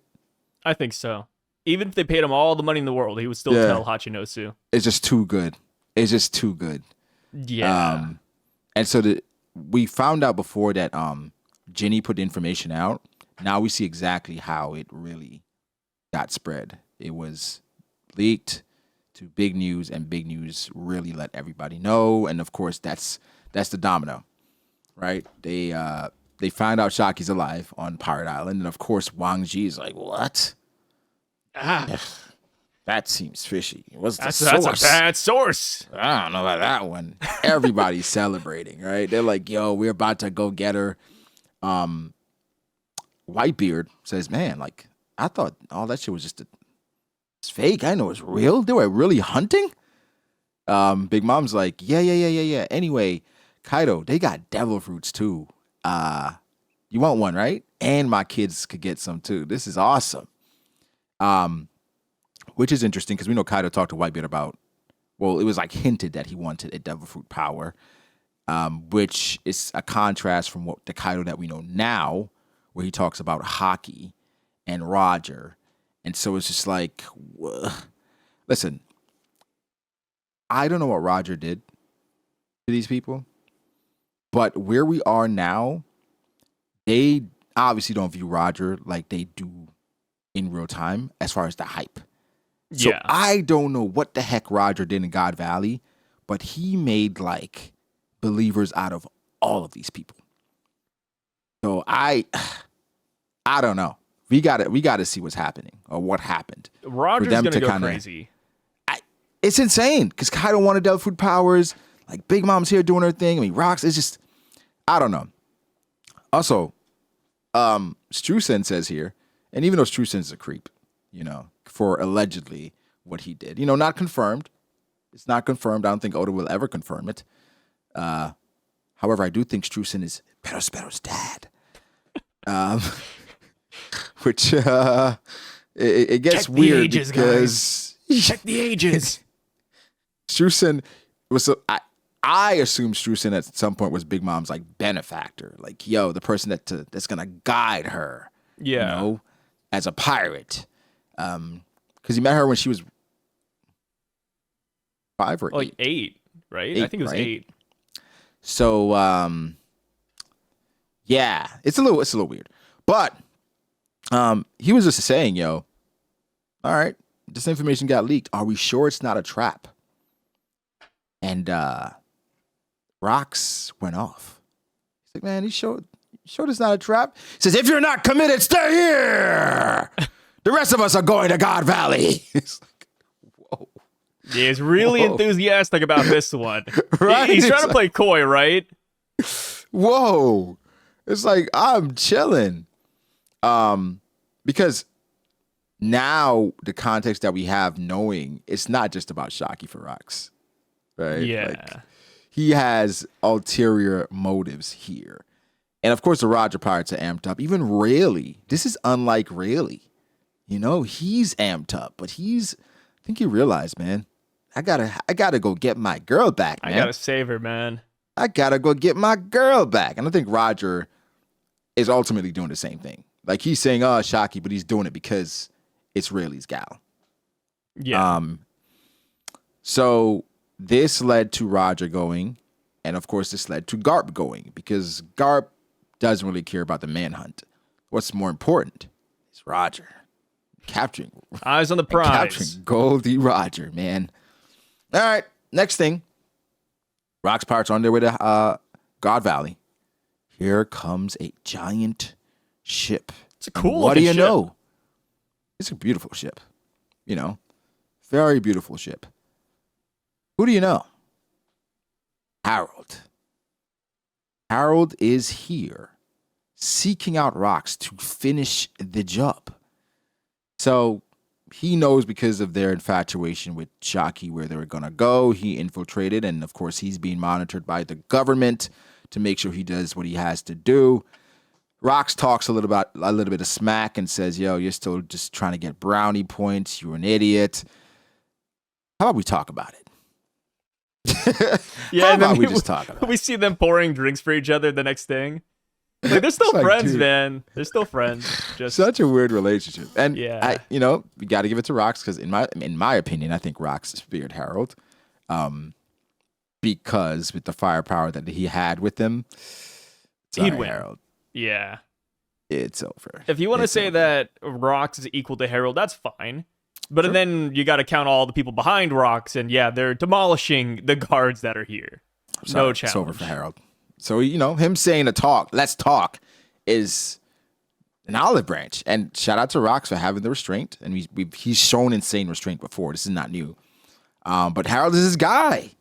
I think so. Even if they paid him all the money in the world, he would still Yeah. tell Hachinosu. It's just too good. It's just too good. Yeah. And so we found out before that Ginny put the information out. Now we see exactly how it really got spread. It was leaked to big news, and big news really let everybody know. And of course, that's the domino, right? They find out Shaki's alive on Pirate Island, and of course, Wang Ji is like, "What? That seems fishy. What's the source? That's a bad source. I don't know about that one." Everybody's celebrating, right? They're like, "Yo, we're about to go get her." Whitebeard says, "Man, like I thought all that shit was just it's fake. I know it's real. They were really hunting." Big Mom's like, yeah. Anyway, Kaido, they got devil fruits too. You want one, right? And my kids could get some too. This is awesome. Which is interesting because we know Kaido talked to Whitebeard about, well, it was like hinted that he wanted a devil fruit power, which is a contrast from what the Kaido that we know now, where he talks about Haki and Roger. And so it's just like, listen, I don't know what Roger did to these people, but where we are now, they obviously don't view Roger like they do in real time as far as the hype. So Yeah. I don't know what the heck Roger did in God Valley, but he made like believers out of all of these people. So I don't know. We got to see what's happening or what happened. Roger's them going to to go kinda- crazy. It's insane because Kaido wanted devil fruit powers. Like Big Mom's here doing her thing. I mean, Rocks. It's just, I don't know. Also, Strusen says here, and even though Strusen's a creep, for allegedly what he did, not confirmed. It's not confirmed. I don't think Oda will ever confirm it. However, I do think Strusen is Perospero's dad. Which it gets Check the weird ages, because Check the ages. Strusen was I assume Strusen at some point was Big Mom's like benefactor, like the person that's gonna guide her, Yeah. as a pirate, because he met her when she was 5 or 8. Like 8, right? I think it was right? 8. So yeah, it's a little weird, but he was just saying, all right, this information got leaked. Are we sure it's not a trap? And Rocks went off. He's like, man, you sure it's not a trap? He says, if you're not committed, stay here. The rest of us are going to God Valley. It's like, whoa. Yeah, he's really enthusiastic about this one. Right? He's trying to play coy, right? Whoa. It's like, I'm chilling. Because now the context that we have knowing it's not just about Shaki for Rocks. Right? Yeah. Like, he has ulterior motives here. And of course, the Roger Pirates are amped up. Even Rayleigh. This is unlike Rayleigh. He's amped up, but I think he realized, man, I gotta go get my girl back, man. I gotta save her, man. I gotta go get my girl back. And I think Roger is ultimately doing the same thing. Like he's saying, oh, Shaki, but he's doing it because it's Rayleigh's gal. Yeah. So this led to Roger going, and of course this led to Garp going, because Garp doesn't really care about the manhunt. What's more important is Roger capturing Eyes on the prize. capturing Goldie Roger, man. All right, next thing. Rocks Pirates on their way to God Valley. Here comes a giant ship. It's a cool What do you ship. know? It's a beautiful ship. Very beautiful ship. Who do you know? Harold. Harold is here, seeking out Rocks to finish the job. So he knows because of their infatuation with Shaki where they were gonna go. He infiltrated, and of course, he's being monitored by the government to make sure he does what he has to do. Rox talks a little bit of smack and says, "Yo, you're still just trying to get brownie points. You're an idiot. How about we talk about it?" Yeah, How and then about we just talk about we it? see them pouring drinks for each other the next thing. Like, they're still It's like, friends, dude. man. They're still friends. Just Such a weird relationship, and yeah. we got to give it to Rox because in my opinion, I think Rox speared Harold, because with the firepower that he had with him, sorry, He'd win. Harold, Yeah. it's over. If you want to It's say over. that Rox is equal to Harold, that's fine. But Sure. then you got to count all the people behind Rox, and yeah, they're demolishing the guards that are here. Sorry, No it's over challenge. for Harold. So him saying let's talk, is an olive branch. And shout out to Rox for having the restraint, and he's shown insane restraint before. This is not new. But Harold is his guy,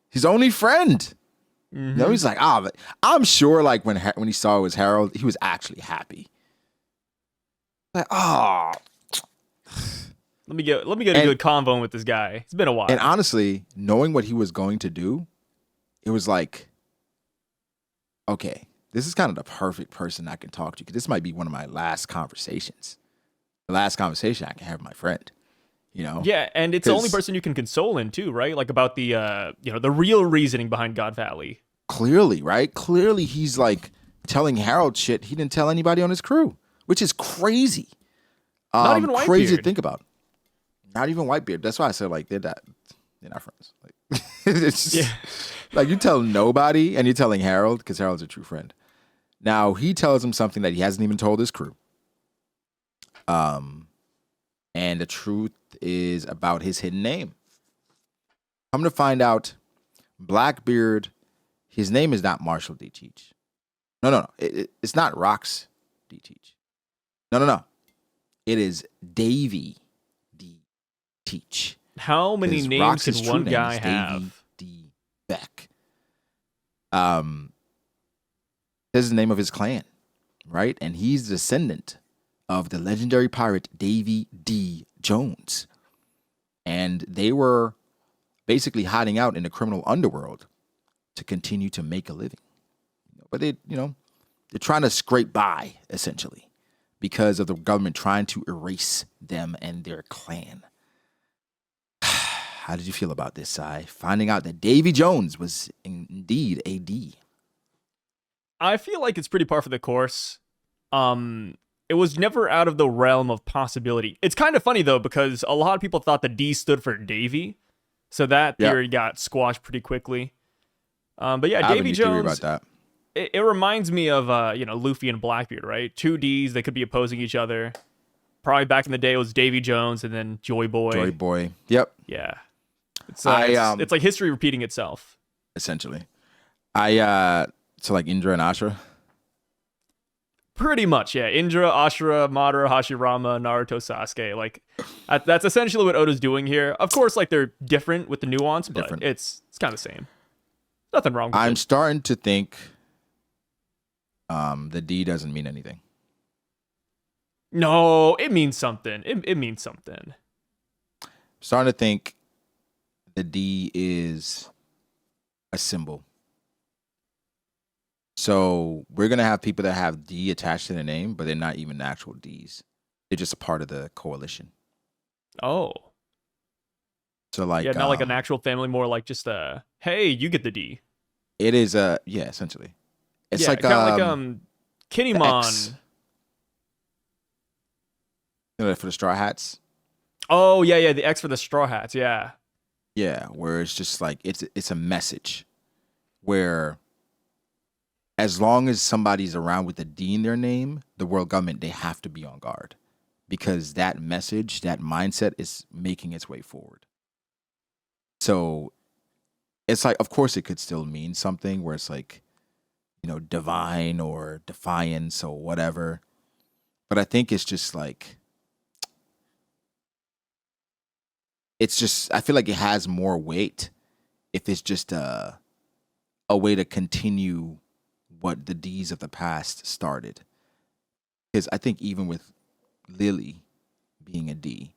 his only friend. He's like, but I'm sure like when he saw it was Harold, he was actually happy. Like, Let me get a good convo with this guy. It's been a while. and honestly, knowing what he was going to do, it was like, okay, this is kind of the perfect person I can talk to, because this might be one of my last conversations. The last conversation I can have with my friend, Yeah, and it's the only 'Cause person you can console in too, right? Like about the the real reasoning behind God Valley. clearly, right? Clearly he's like telling Harold shit he didn't tell anybody on his crew, which is crazy. Not even Crazy to Whitebeard. think about. Not even Whitebeard. That's why I said like they're not friends. Like it's just, Yeah. like you tell nobody and you're telling Harold because Harold's a true friend. Now he tells him something that he hasn't even told his crew. And the truth is about his hidden name. I'm gonna find out Blackbeard, his name is not Marshall D. Teach. No. It's not Rox D. Teach. No. It is Davy D. Teach. How many 'Cause names Rox's can true one name guy is Davy have? D. Beck. This is the name of his clan, right? And he's the descendant of the legendary pirate Davy D. Jones. And they were basically hiding out in the criminal underworld to continue to make a living. But they're trying to scrape by, essentially, because of the government trying to erase them and their clan. How did you feel about this, Sai? Finding out that Davy Jones was indeed a D. I feel like it's pretty par for the course. It was never out of the realm of possibility. It's kind of funny though, because a lot of people thought the D stood for Davy, so that Yeah. theory got squashed pretty quickly. But yeah, I have a Davy new theory Jones. about that. It reminds me of Luffy and Blackbeard, right? Two Ds that could be opposing each other. Probably back in the day it was Davy Jones and then Joy Boy. Joy Boy. Yep. Yeah, it's like history repeating itself. Essentially. So like Indra and Ashura. Pretty much, yeah. Indra, Ashura, Madara, Hashirama, Naruto, Sasuke. Like, that's essentially what Oda's doing here. Of course, like, they're different with the nuance, but Different. it's kind of the same. Nothing wrong with I'm it. starting to think the D doesn't mean anything. No, it means something. It means something. Starting to think the D is a symbol. So we're gonna have people that have D attached to their name, but they're not even actual Ds. They're just a part of the coalition. Oh. So like, Yeah, not like an actual family, more like just hey, you get the D. it is essentially. It's yeah, like kind of like X. Kinnymon. For the Straw Hats. Oh yeah, the X for the Straw Hats. Yeah. Yeah, where it's just like it's a message where as long as somebody's around with a D in their name, the world government, they have to be on guard because that message, that mindset is making its way forward. So it's like, of course, it could still mean something where it's like, divine or defiance or whatever. But I think it's just like, I feel like it has more weight if it's just a way to continue what the D's of the past started. Because I think even with Lily being a D,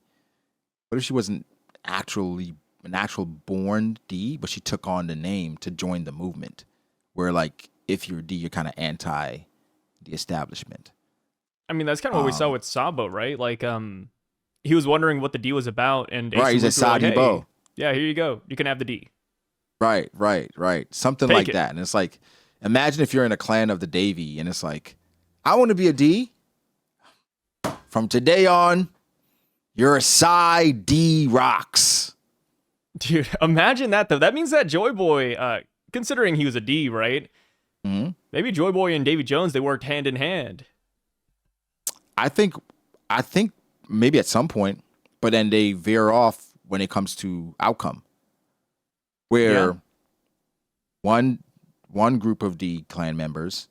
What if she wasn't actually an actual born D, but she took on the name to join the movement? Where like if you're D, you're kind of anti the establishment. I mean, that's kind of what we saw with Sabo, right? Like, he was wondering what the D was about, and Ace Right, and he's a Luffy were like, Sadi hey, Bo. yeah, here you go. You can have the D. Right. Something Take like it. that. And it's like, imagine if you're in a clan of the Davy and it's like, I want to be a D. From today on, you're a Psy D Rocks. Dude, imagine that, though. That means that Joy Boy, considering he was a D, right? Mm-hmm. Maybe Joy Boy and Davy Jones, they worked hand in hand. I think maybe at some point, but then they veer off when it comes to outcome. Where one group of D clan members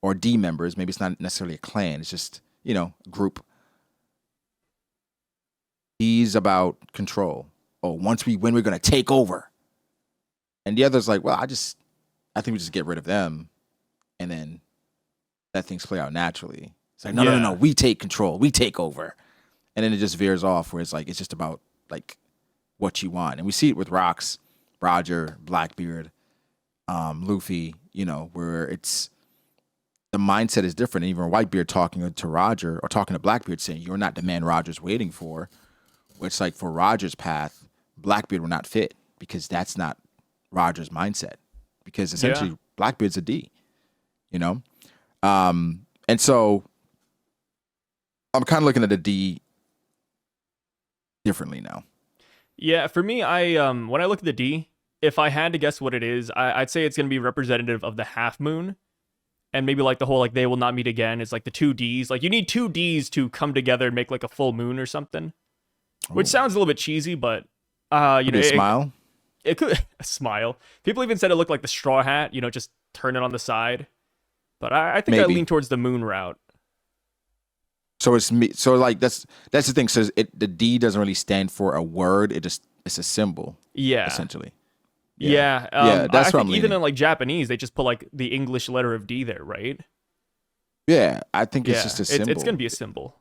or D members, maybe it's not necessarily a clan, it's just, a group. He's about control. Oh, once we win, we're gonna take over. And the other's like, well, I think we just get rid of them and then let things play out naturally. It's like, no, we take control, we take over. And then it just veers off where it's like it's just about like what you want. And we see it with Rocks, Roger, Blackbeard, Luffy, where it's the mindset is different. And even Whitebeard talking to Roger or talking to Blackbeard saying, you're not the man Roger's waiting for. It's like for Roger's path, Blackbeard will not fit because that's not Roger's mindset. Because essentially Blackbeard's a D, And so I'm kind of looking at the D differently now. Yeah, for me, I when I look at the D, if I had to guess what it is, I'd say it's going to be representative of the half moon. And maybe like the whole like they will not meet again. It's like the two Ds. Like you need two Ds to come together and make like a full moon or something. Which sounds a little bit cheesy, but Smile. It could a smile. People even said it looked like the straw hat, just turn it on the side. But I think I lean towards the moon route. So it's me. So like that's the thing. So the D doesn't really stand for a word. It's a symbol. Yeah. Essentially. Yeah. That's what I'm even leaning. in like Japanese, they just put like the English letter of D there, right? Yeah, I think it's just a symbol. It's gonna be a symbol.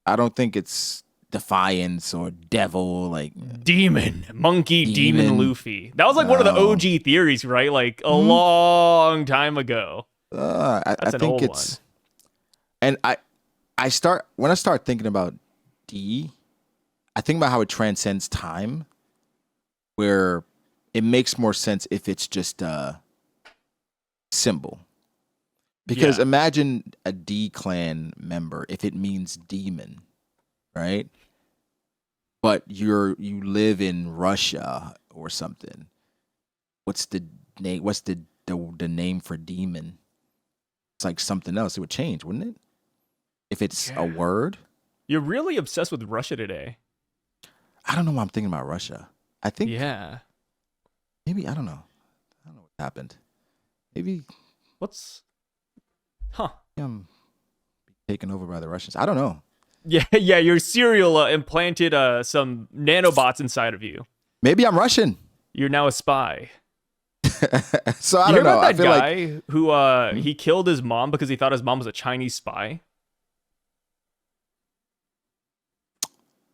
I don't think it's defiance or devil, like demon, monkey, demon Luffy. That was like one of the OG theories, right? Like a long time ago. I think it's one. And when I start thinking about D, I think about how it transcends time, where it makes more sense if it's just a symbol. Because imagine a D clan member if it means demon, right? But you live in Russia or something. What's the name? What's the name for demon? It's like something else. It would change, wouldn't it? If it's a word. You're really obsessed with Russia today. I don't know why I'm thinking about Russia. I think maybe I don't know. I don't know what happened. Maybe I'm taken over by the Russians. I don't know. Yeah, your cereal implanted some nanobots inside of you. Maybe I'm Russian. You're now a spy. So I don't know. About that guy who he killed his mom because he thought his mom was a Chinese spy?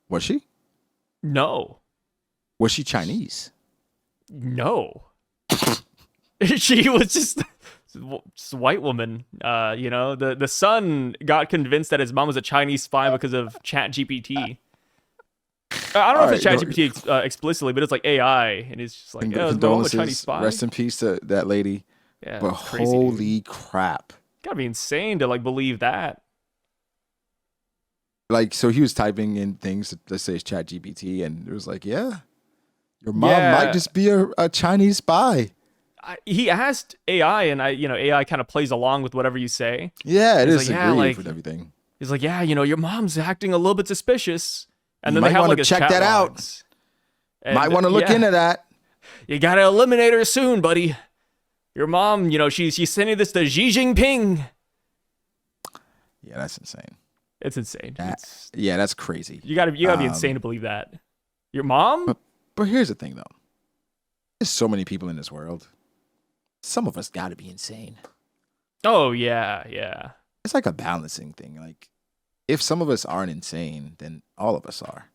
Was she? No. Was she Chinese? No. She was just a white woman. The son got convinced that his mom was a Chinese spy because of ChatGPT. I don't know if it's ChatGPT explicitly, but it's like AI, and it's just like, his mom was a Chinese spy. Rest in peace to that lady. Yeah, but crazy, holy crap! Gotta be insane to like believe that. Like, so he was typing in things. Let's say it's ChatGPT, and it was like, yeah, your mom might just be a Chinese spy. He asked AI, and AI kind of plays along with whatever you say. Yeah, it is agreeing with everything. He's like, your mom's acting a little bit suspicious, and then they have like a check that out. Might want to look into that. You gotta eliminate her soon, buddy. Your mom, she's sending this to Xi Jinping. Yeah, that's insane. It's insane. That's crazy. You gotta be insane to believe that. Your mom? But here's the thing, though. There's so many people in this world. Some of us got to be insane. Oh, yeah. It's like a balancing thing. Like, if some of us aren't insane, then all of us are.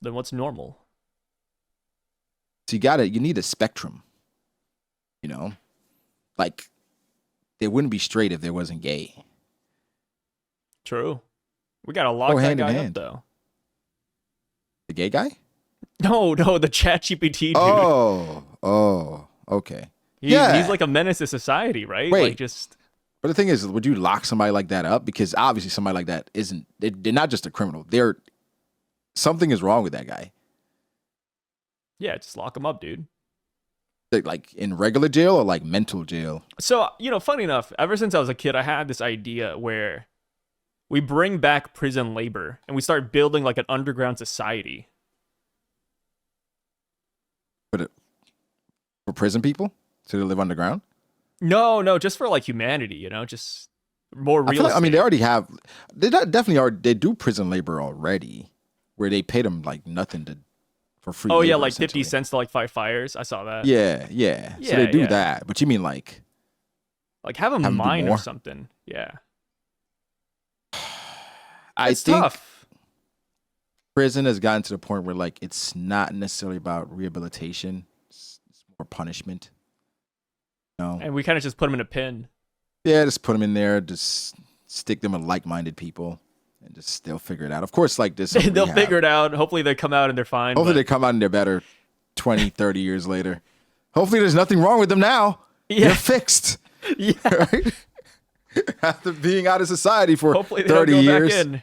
Then what's normal? So you need a spectrum, you know? Like, they wouldn't be straight if there wasn't gay. True. We gotta lock Go that hand in guy up hand. though. The gay guy? No, the ChatGPT dude. Oh, okay. He's like a menace to society, right? Wait. Like just. But the thing is, would you lock somebody like that up? Because obviously somebody like that they're not just a criminal. Something is wrong with that guy. Yeah, just lock him up, dude. Like in regular jail or like mental jail? So, funny enough, ever since I was a kid, I had this idea where we bring back prison labor and we start building like an underground society. For prison people to live underground? No, just for like humanity, just more real estate. I mean, they already have. They do prison labor already, where they pay them like nothing for free. Oh yeah, labor, like 50 cents to like fight fires. I saw that. Yeah. So they do that, but you mean like have a mine or something? Yeah. I think tough. Prison has gotten to the point where like it's not necessarily about rehabilitation; it's more punishment. No. And we kind of just put them in a pin. Yeah, just put them in there, just stick them with like-minded people, and they'll figure it out. Of course, like this. They'll figure it out. Hopefully they come out and they're fine. Hopefully they come out and they're better 20, 30 years later. Hopefully there's nothing wrong with them now. Yeah. They're fixed. Yeah. Right? After being out of society for Hopefully they 30 don't go years. back in.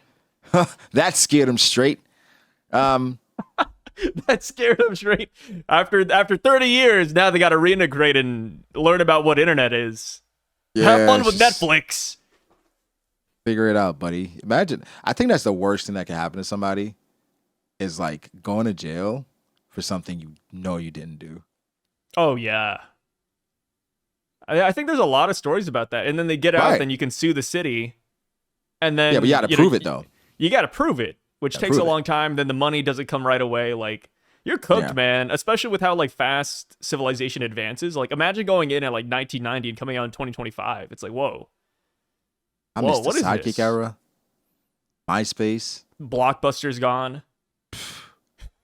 That scared them straight. That scared them straight. After 30 years, now they got to reintegrate and learn about what internet is. Yeah, Have fun with Netflix. Figure it out, buddy. Imagine. I think that's the worst thing that can happen to somebody is like going to jail for something you didn't do. Oh, yeah. I think there's a lot of stories about that. And then they get out, Right. then you can sue the city. And then... Yeah, but you got to prove it, though. You got to prove it, which takes a long time. Then the money doesn't come right away. Like, you're cooked, man. Especially with how, like, fast civilization advances. Like, imagine going in at, like, 1990 and coming out in 2025. It's like, whoa. I missed the Sidekick era. MySpace. Blockbuster's gone.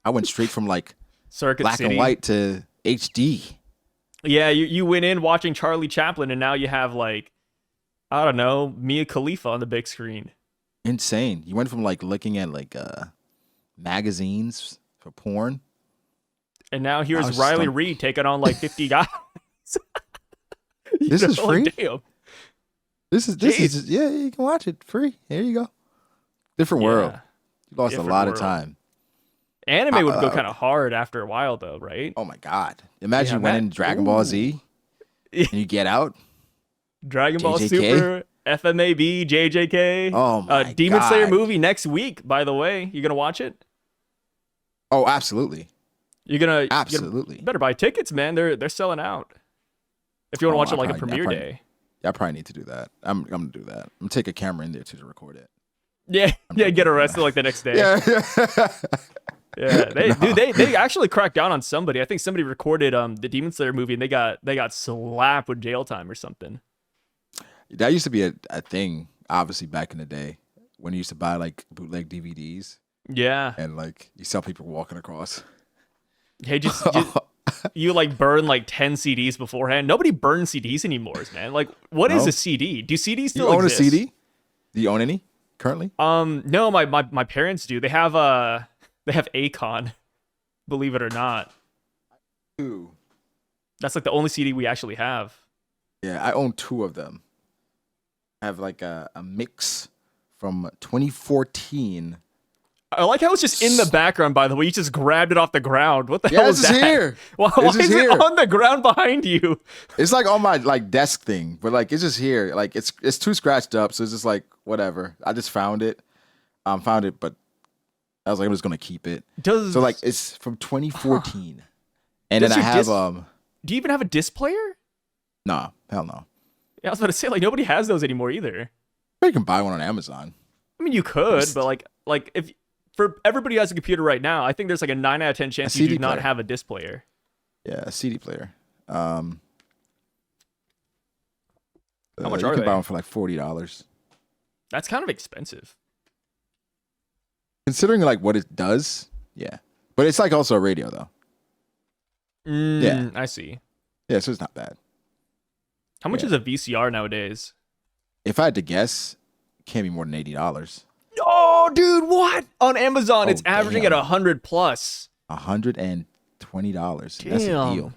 I went straight from, like, Circuit black City. and white to HD. Yeah, you went in watching Charlie Chaplin, and now you have, like, I don't know, Mia Khalifa on the big screen. Insane. You went from, like, looking at, like, magazines for porn. And now here's Riley Reid taking on, like, 50 guys. This is free? Like, damn. This is yeah, you can watch it free. There you go. Different world. You lost a lot of time. Anime would go kind of hard after a while, though, right? Oh my god! Imagine you went in Dragon Ball Z and you get out. Dragon Ball JJK? Super, FMAB, JJK. Oh my Demon Slayer God. movie next week. By the way, you gonna watch it? Oh, absolutely. You're gonna Absolutely. You better buy tickets, man. They're selling out. If you want to watch it like a premiere day. Yeah, I probably need to do that. I'm gonna do that. I'm gonna take a camera in there to record it. Yeah, get arrested like the next day. Yeah. They actually cracked down on somebody. I think somebody recorded the Demon Slayer movie and they got slapped with jail time or something. That used to be a thing, obviously back in the day when you used to buy like bootleg DVDs. Yeah. And like you saw people walking across. Hey, just you like burn like 10 CDs beforehand. Nobody burns CDs anymore, man. Like, what is a CD? Do CDs still exist? You own a CD? Do you own any currently? No, my parents do. They have Akon, believe it or not. Two. That's like the only CD we actually have. Yeah, I own two of them. I have like a mix from 2014. I like how it's just in the background, by the way. You just grabbed it off the ground. What the hell is that? Here. Why is it on the ground behind you? It's like on my like desk thing, but like it's just here. Like it's too scratched up, so it's just like whatever. I just found it. But I was like, I'm just gonna keep it. So like it's from 2014. And then I have Do you even have a disc player? Nah, hell no. Yeah, I was about to say, like, nobody has those anymore either. You can buy one on Amazon. I mean, you could, but like if for everybody who has a computer right now, I think there's like a 9 out of 10 chance you do not have a disc player. Yeah, a CD player. How much are you they? can buy one for like $40. That's kind of expensive. Considering like what it does, Yeah. But it's like also a radio though. Yeah. I see. Yeah, so it's not bad. How much is a VCR nowadays? If I had to guess, it can't be more than $80. Oh, dude, what? On Amazon, Oh, it's averaging damn. at $100 plus. $120. That's a deal.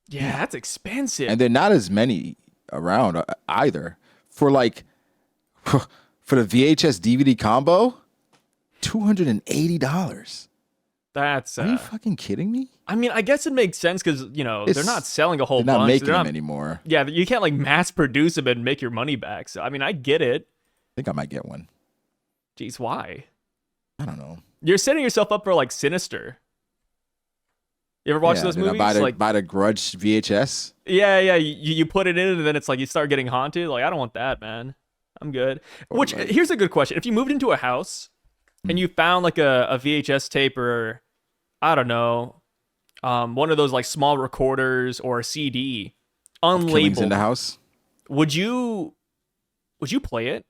Yeah, that's expensive. And they're not as many around either. For like, for the VHS DVD combo, $280. That's. Are you fucking kidding me? I mean, I guess it makes sense because they're not selling a whole They're not bunch. making They're not them anymore. Yeah, you can't like mass produce them and make your money back. So I mean, I get it. I think I might get one. Jeez, why? I don't know. You're setting yourself up for like Sinister. You ever watch those then I movies? buy the Grudge VHS. Yeah. You put it in and then it's like you start getting haunted. Like I don't want that, man. I'm good. Which here's a good question: if you moved into a house and you found like a VHS tape or I don't know, one of those like small recorders or a CD, Killings in unlabeled, the house. would you play it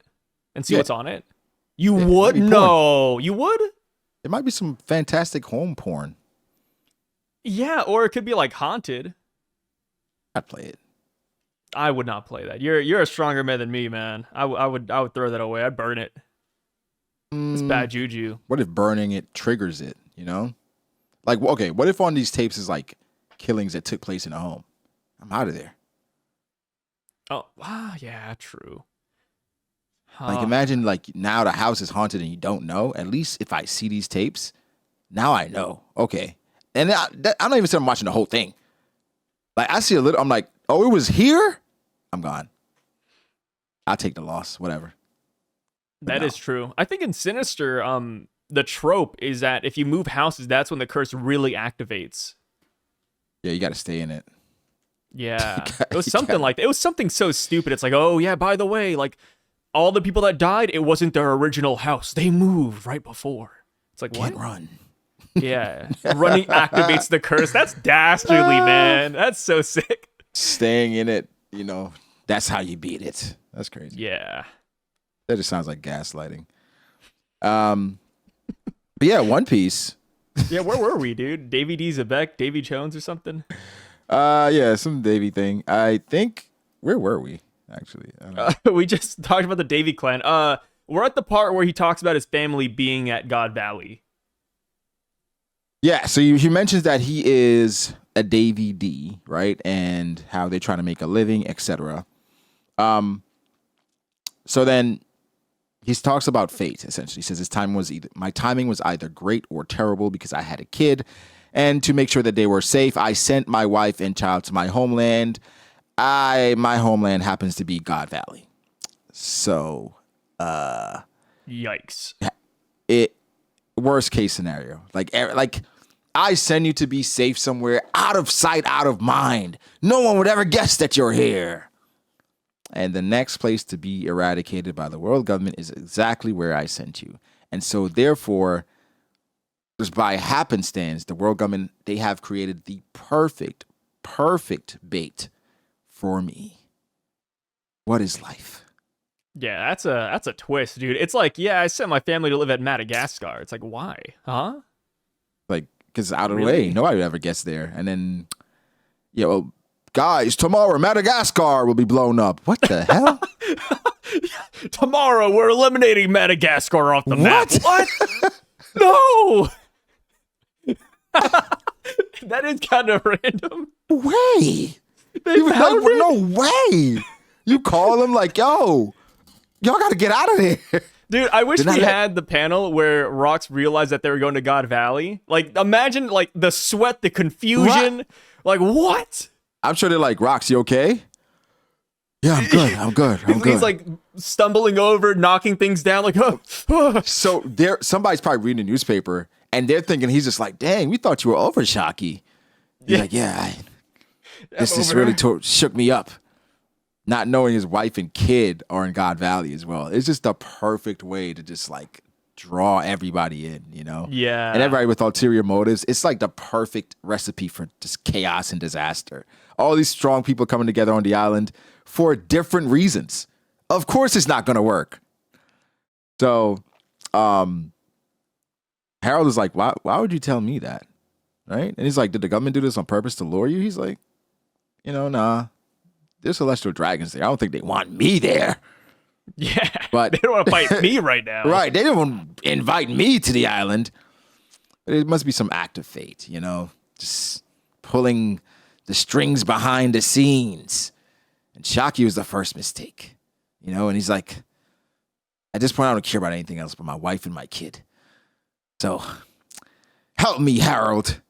and see Yeah. what's on it? You Yeah, would? that'd be No, you would? It might be some fantastic home porn. Yeah, or it could be like haunted. I'd play it. I would not play that. You're a stronger man than me, man. I would throw that away. I'd burn it. It's bad juju. What if burning it triggers it? You know, like okay, what if on these tapes is like killings that took place in a home? I'm out of there. Oh, wow, yeah, true. Like imagine like now the house is haunted and you don't know. At least if I see these tapes, now I know. Okay, and I'm not even saying I'm watching the whole thing. Like I see a little, I'm like, oh, it was here. I'm gone. I'll take the loss, whatever. That is true. I think in Sinister, the trope is that if you move houses, that's when the curse really activates. Yeah, you got to stay in it. Yeah, it was something like that. It was something so stupid. It's like, oh yeah, by the way, like all the people that died, it wasn't their original house. They moved right before. It's like Can't what? run. Yeah, running activates the curse. That's dastardly, man. That's so sick. Staying in it, you know, that's how you beat it. That's crazy. Yeah. That just sounds like gaslighting. But yeah, One Piece. Yeah, where were we, dude? Davy D. Zebek, Davy Jones or something? Yeah, some Davy thing. I think where were we actually? I don't know. We just talked about the Davy Clan. We're at the part where he talks about his family being at God Valley. Yeah, so he mentions that he is a Davy D, right? And how they're trying to make a living, etc. So then he talks about fate, essentially. He says my timing was either great or terrible because I had a kid. And to make sure that they were safe, I sent my wife and child to my homeland. My homeland happens to be God Valley. So, Yikes. Worst case scenario. Like I send you to be safe somewhere out of sight, out of mind. No one would ever guess that you're here. And the next place to be eradicated by the world government is exactly where I sent you. And so therefore, just by happenstance, the world government, they have created the perfect bait for me. What is life? Yeah, that's a twist, dude. It's like, yeah, I sent my family to live at Madagascar. It's like, why? Huh? Like, because out of the Really? way, nobody would ever guess there. And then, well, guys, tomorrow Madagascar will be blown up. What the hell? Tomorrow we're eliminating Madagascar off the map. What? No! That is kind of random. Way. They found it? No way. You call them like, yo, y'all got to get out of there. Dude, I wish Did I we let- had the panel where Rox realized that they were going to God Valley. Like, imagine like the sweat, the confusion. Like, what? I'm sure they're like, Rox, you okay? Yeah, I'm good. I'm good. I'm good. He's like stumbling over, knocking things down. Like, oh. So somebody's probably reading the newspaper and they're thinking he's just like, dang, we thought you were over, Shaki. He's like, yeah, this just really shook me up. Not knowing his wife and kid are in God Valley as well. It's just the perfect way to just like draw everybody in, you know? Yeah. And everybody with ulterior motives. It's like the perfect recipe for just chaos and disaster. All these strong people coming together on the island for different reasons. Of course it's not going to work. So, Harold is like, why would you tell me that? Right? And he's like, did the government do this on purpose to lure you? He's like, nah. There's celestial dragons there. I don't think they want me there. Yeah, But they don't want to fight me right now. right, they didn't invite me to the island. It must be some act of fate, just pulling the strings behind the scenes. And Shaki was the first mistake, and he's like, at this point, I don't care about anything else but my wife and my kid. So help me, Harold.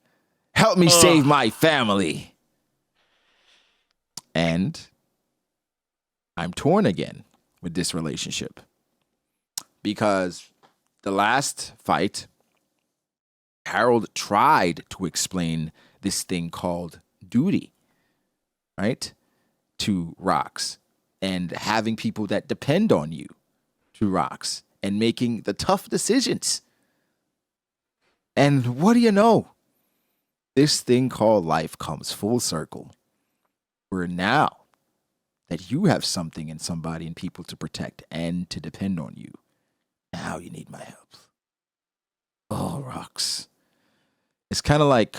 Help me save my family. And I'm torn again with this relationship because the last fight, Harold tried to explain this thing called duty, right, to Rox, and having people that depend on you to Rox and making the tough decisions. And what do you know? This thing called life comes full circle. Where now that you have something and somebody and people to protect and to depend on you, now you need my help. Oh, Rox. It's kind of like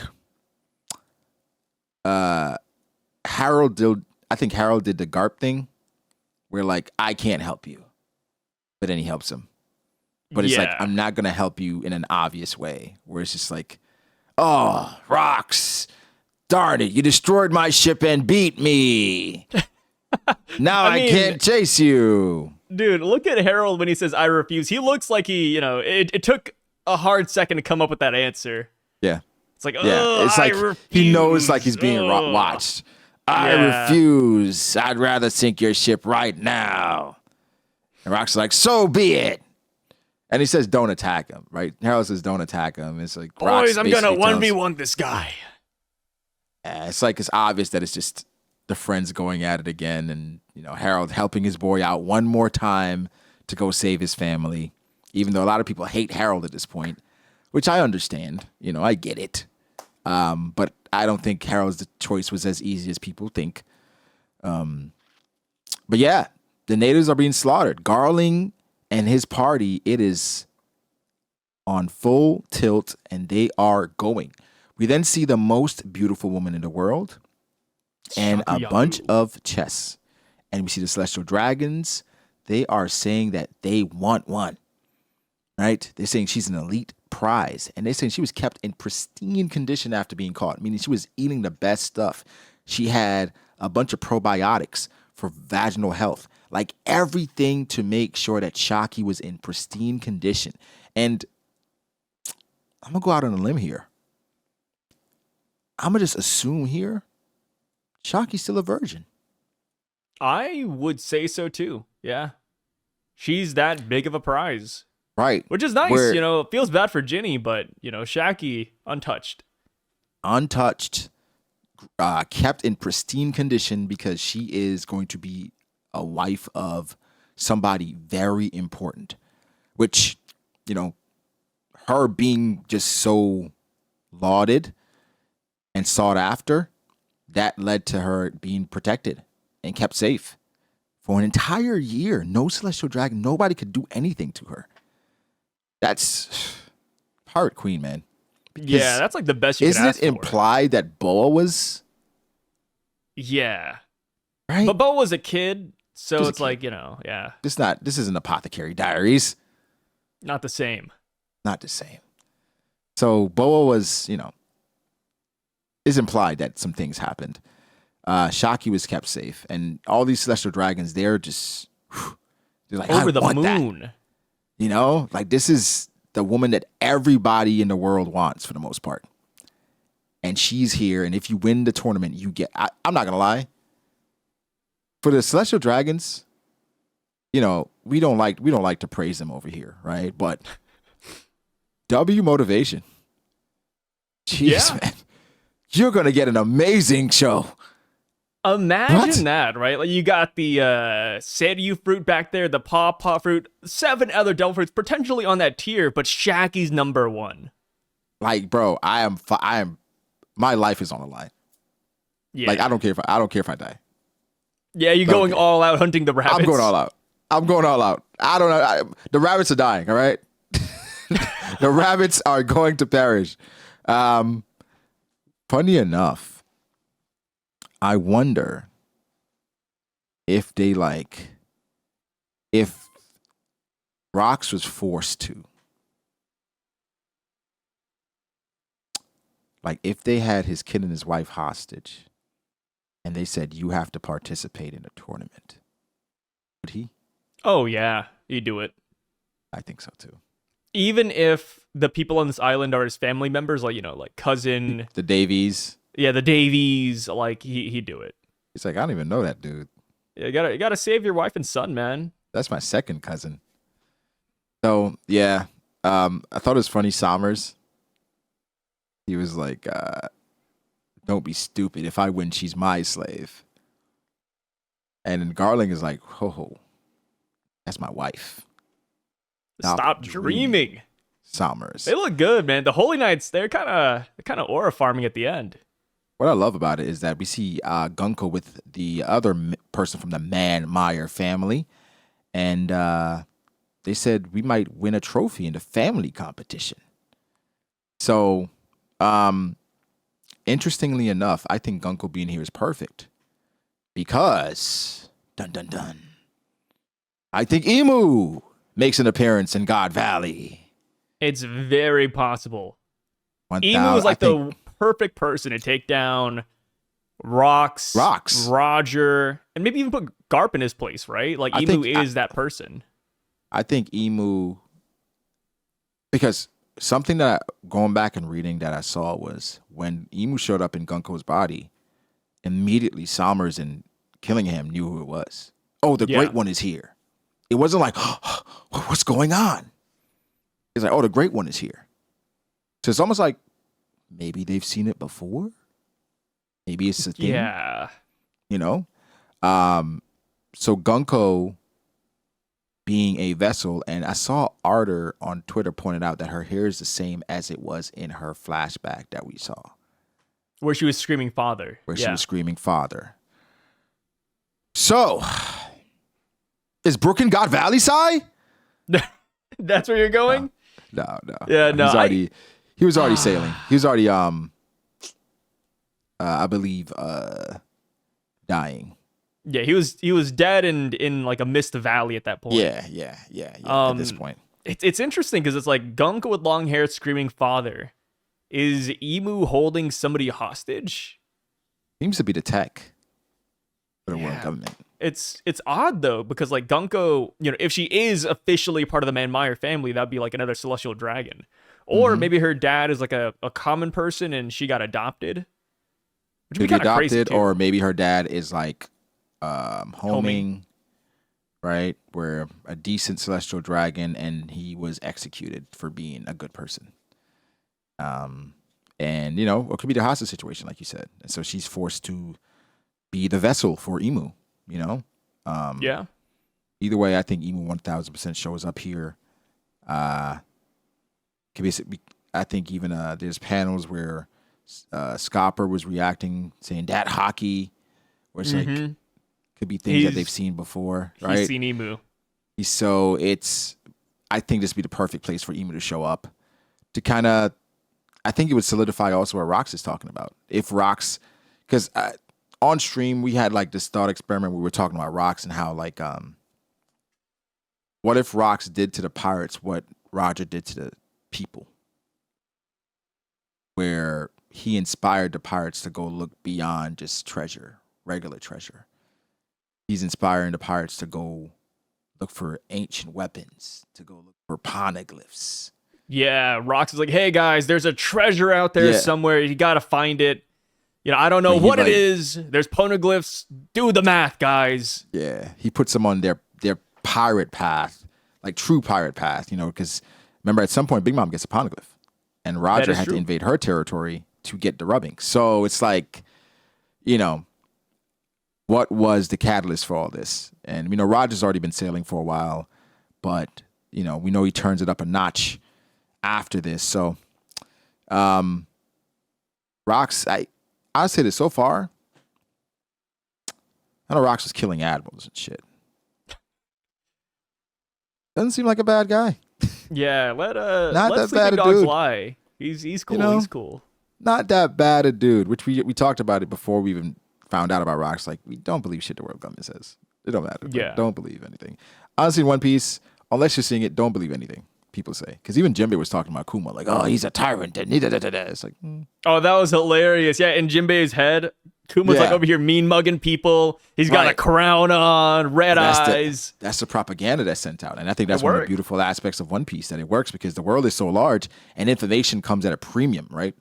Harold did. I think Harold did the Garp thing where like, I can't help you. But then he helps him. But it's like, I'm not going to help you in an obvious way where it's just like, oh, Rox. Darn it, you destroyed my ship and beat me. Now I can't chase you. Dude, look at Harold when he says, I refuse. He looks like he, it took a hard second to come up with that answer. Yeah. It's like, it's like refuse. He knows like he's being watched. I refuse. I'd rather sink your ship right now. And Rock's like, so be it. And he says, don't attack him, right? Harold says, don't attack him. It's like, boys, I'm going to 1v1 this guy. It's like it's obvious that it's just the friends going at it again, and Harold helping his boy out one more time to go save his family. Even though a lot of people hate Harold at this point, which I understand. I get it, but I don't think Harold's choice was as easy as people think. But yeah, the natives are being slaughtered. Garling and his party, it is on full tilt, and they are going. We then see the most beautiful woman in the world and a bunch of chests. And we see the celestial dragons. They are saying that they want one, right? They're saying she's an elite prize. And they're saying she was kept in pristine condition after being caught, meaning she was eating the best stuff. She had a bunch of probiotics for vaginal health, like everything to make sure that Shaki was in pristine condition. And I'm going to go out on a limb here. I'm going to just assume here, Shaki's still a virgin. I would say so too. Yeah. She's that big of a prize. Right. Which is nice. It feels bad for Ginny, but, Shaki, untouched. Untouched, kept in pristine condition because she is going to be a wife of somebody very important. Which, her being just so lauded and sought after, that led to her being protected and kept safe for an entire year. No celestial dragon, nobody could do anything to her. That's Pirate Queen, man. Because that's like the best you can ask for. Isn't it implied that Boa was? Yeah. Right? But Boa was a kid, so Just it's a kid. like, yeah. This isn't Apothecary Diaries. Not the same. Not the same. So Boa was, it's implied that some things happened. Shaki was kept safe, and all these celestial dragons, they're like over the moon. That. Like this is the woman that everybody in the world wants for the most part, and she's here. And if you win the tournament, you get. I'm not gonna lie. For the celestial dragons, we don't like to praise them over here, right? But W motivation. Jeez, man. You're going to get an amazing show. Imagine that, right? Like you got the Seiryu fruit back there, the Paw fruit, 7 other devil fruits potentially on that tier, but Shaki's number 1. Like, bro, I am my life is on the line. Yeah. Like I don't care if I die. Yeah, you're going all out hunting the rabbits. I'm going all out. I don't know. The rabbits are dying, all right? The rabbits are going to perish. Funny enough, I wonder if if Rox was forced to, like, if they had his kid and his wife hostage, and they said you have to participate in a tournament, would he? Oh yeah, you do it. I think so too. Even if the people on this island are his family members, like like cousin, The Davies. yeah, the Davies, like he'd do it. He's like, I don't even know that dude. Yeah, you gotta save your wife and son, man. That's my second cousin. So yeah, I thought it was funny. Sommers, he was like, "Don't be stupid. If I win, she's my slave." And then Garling is like, "Ho, that's my wife." Stop dreaming. Sommers. They look good, man. The Holy Knights, they're kind of aura farming at the end. What I love about it is that we see Gunko with the other person from the Man Meyer family, and they said we might win a trophy in the family competition. So, interestingly enough, I think Gunko being here is perfect because dun dun dun. I think Emu makes an appearance in God Valley. It's very possible. 1,000 Emu was like the perfect person to take down Rox, Roger, and maybe even put Garp in his place, right? Like Emu is that person. I think Emu, because something that going back and reading that I saw was when Emu showed up in Gunko's body, immediately Sommers and Killingham knew who it was. Oh, the Great One is here. It wasn't like, oh, what's going on? It's like, oh, the Great One is here. So it's almost like maybe they've seen it before. Maybe it's a thing. Yeah. You know? So Gunko being a vessel, and I saw Arter on Twitter pointed out that her hair is the same as it was in her flashback that we saw. Where she was screaming father. She was screaming father. So, is Brook in God Valley, Sai? That's where you're going? No. Yeah, no. He was already sailing. He was already I believe dying. Yeah, he was dead and in like a mist valley at that point. Yeah. At this point, it's interesting because it's like Gunko with long hair screaming father. Is Emu holding somebody hostage? Seems to be the tech for the world government. It's odd though because like Gunko, if she is officially part of the Man Meyer family, that'd be like another celestial dragon, or maybe her dad is like a common person and she got adopted. Which would be adopted, crazy too. Or maybe her dad is like homing, right? Where a decent celestial dragon and he was executed for being a good person. And it could be the hostage situation, like you said. And so she's forced to be the vessel for Emu, Yeah. Either way, I think Emu 1000% shows up here. I think even there's panels where Scopper was reacting, saying that hockey, where it's like could be things that they've seen before, right? He's seen Emu. So I think this would be the perfect place for Emu to show up to kind of, I think it would solidify also what Rox is talking about. If Rox, because on stream we had like this thought experiment where we were talking about Rox and how like, what if Rox did to the pirates what Roger did to the people? Where he inspired the pirates to go look beyond just treasure, regular treasure. He's inspiring the pirates to go look for ancient weapons, to go look for poneglyphs. Yeah, Rox is like, hey guys, there's a treasure out there somewhere. You got to find it. I don't know what it is. There's poneglyphs. Do the math, guys. Yeah, he puts them on their pirate path, like true pirate path, because remember at some point Big Mom gets a poneglyph and Roger had to invade her territory to get the rubbing. So it's like, what was the catalyst for all this? And Roger's already been sailing for a while, but we know he turns it up a notch after this. So Rox, I'll say this so far, I know Rox was killing admirals and shit. Doesn't seem like a bad guy. Yeah, Not let that bad sleeping a dogs dude. lie. He's cool. know? He's cool. Not that bad a dude. Which we talked about it before we even found out about Rocks. Like, we don't believe shit the world government says. It don't matter. Like, Yeah. don't believe anything. Honestly, in One Piece, unless you're seeing it, don't believe anything people say. Because even Jinbei was talking about Kuma, like, oh, he's a tyrant. And it's like, Oh, that was hilarious. Yeah, in Jinbei's head, Kuma's like Yeah. over here mean mugging people. He's got a Right. crown on, red eyes. That's the propaganda that's sent out. And I think that's It one of the worked. beautiful aspects of One Piece, that it works because the world is so large and information comes at a premium, right?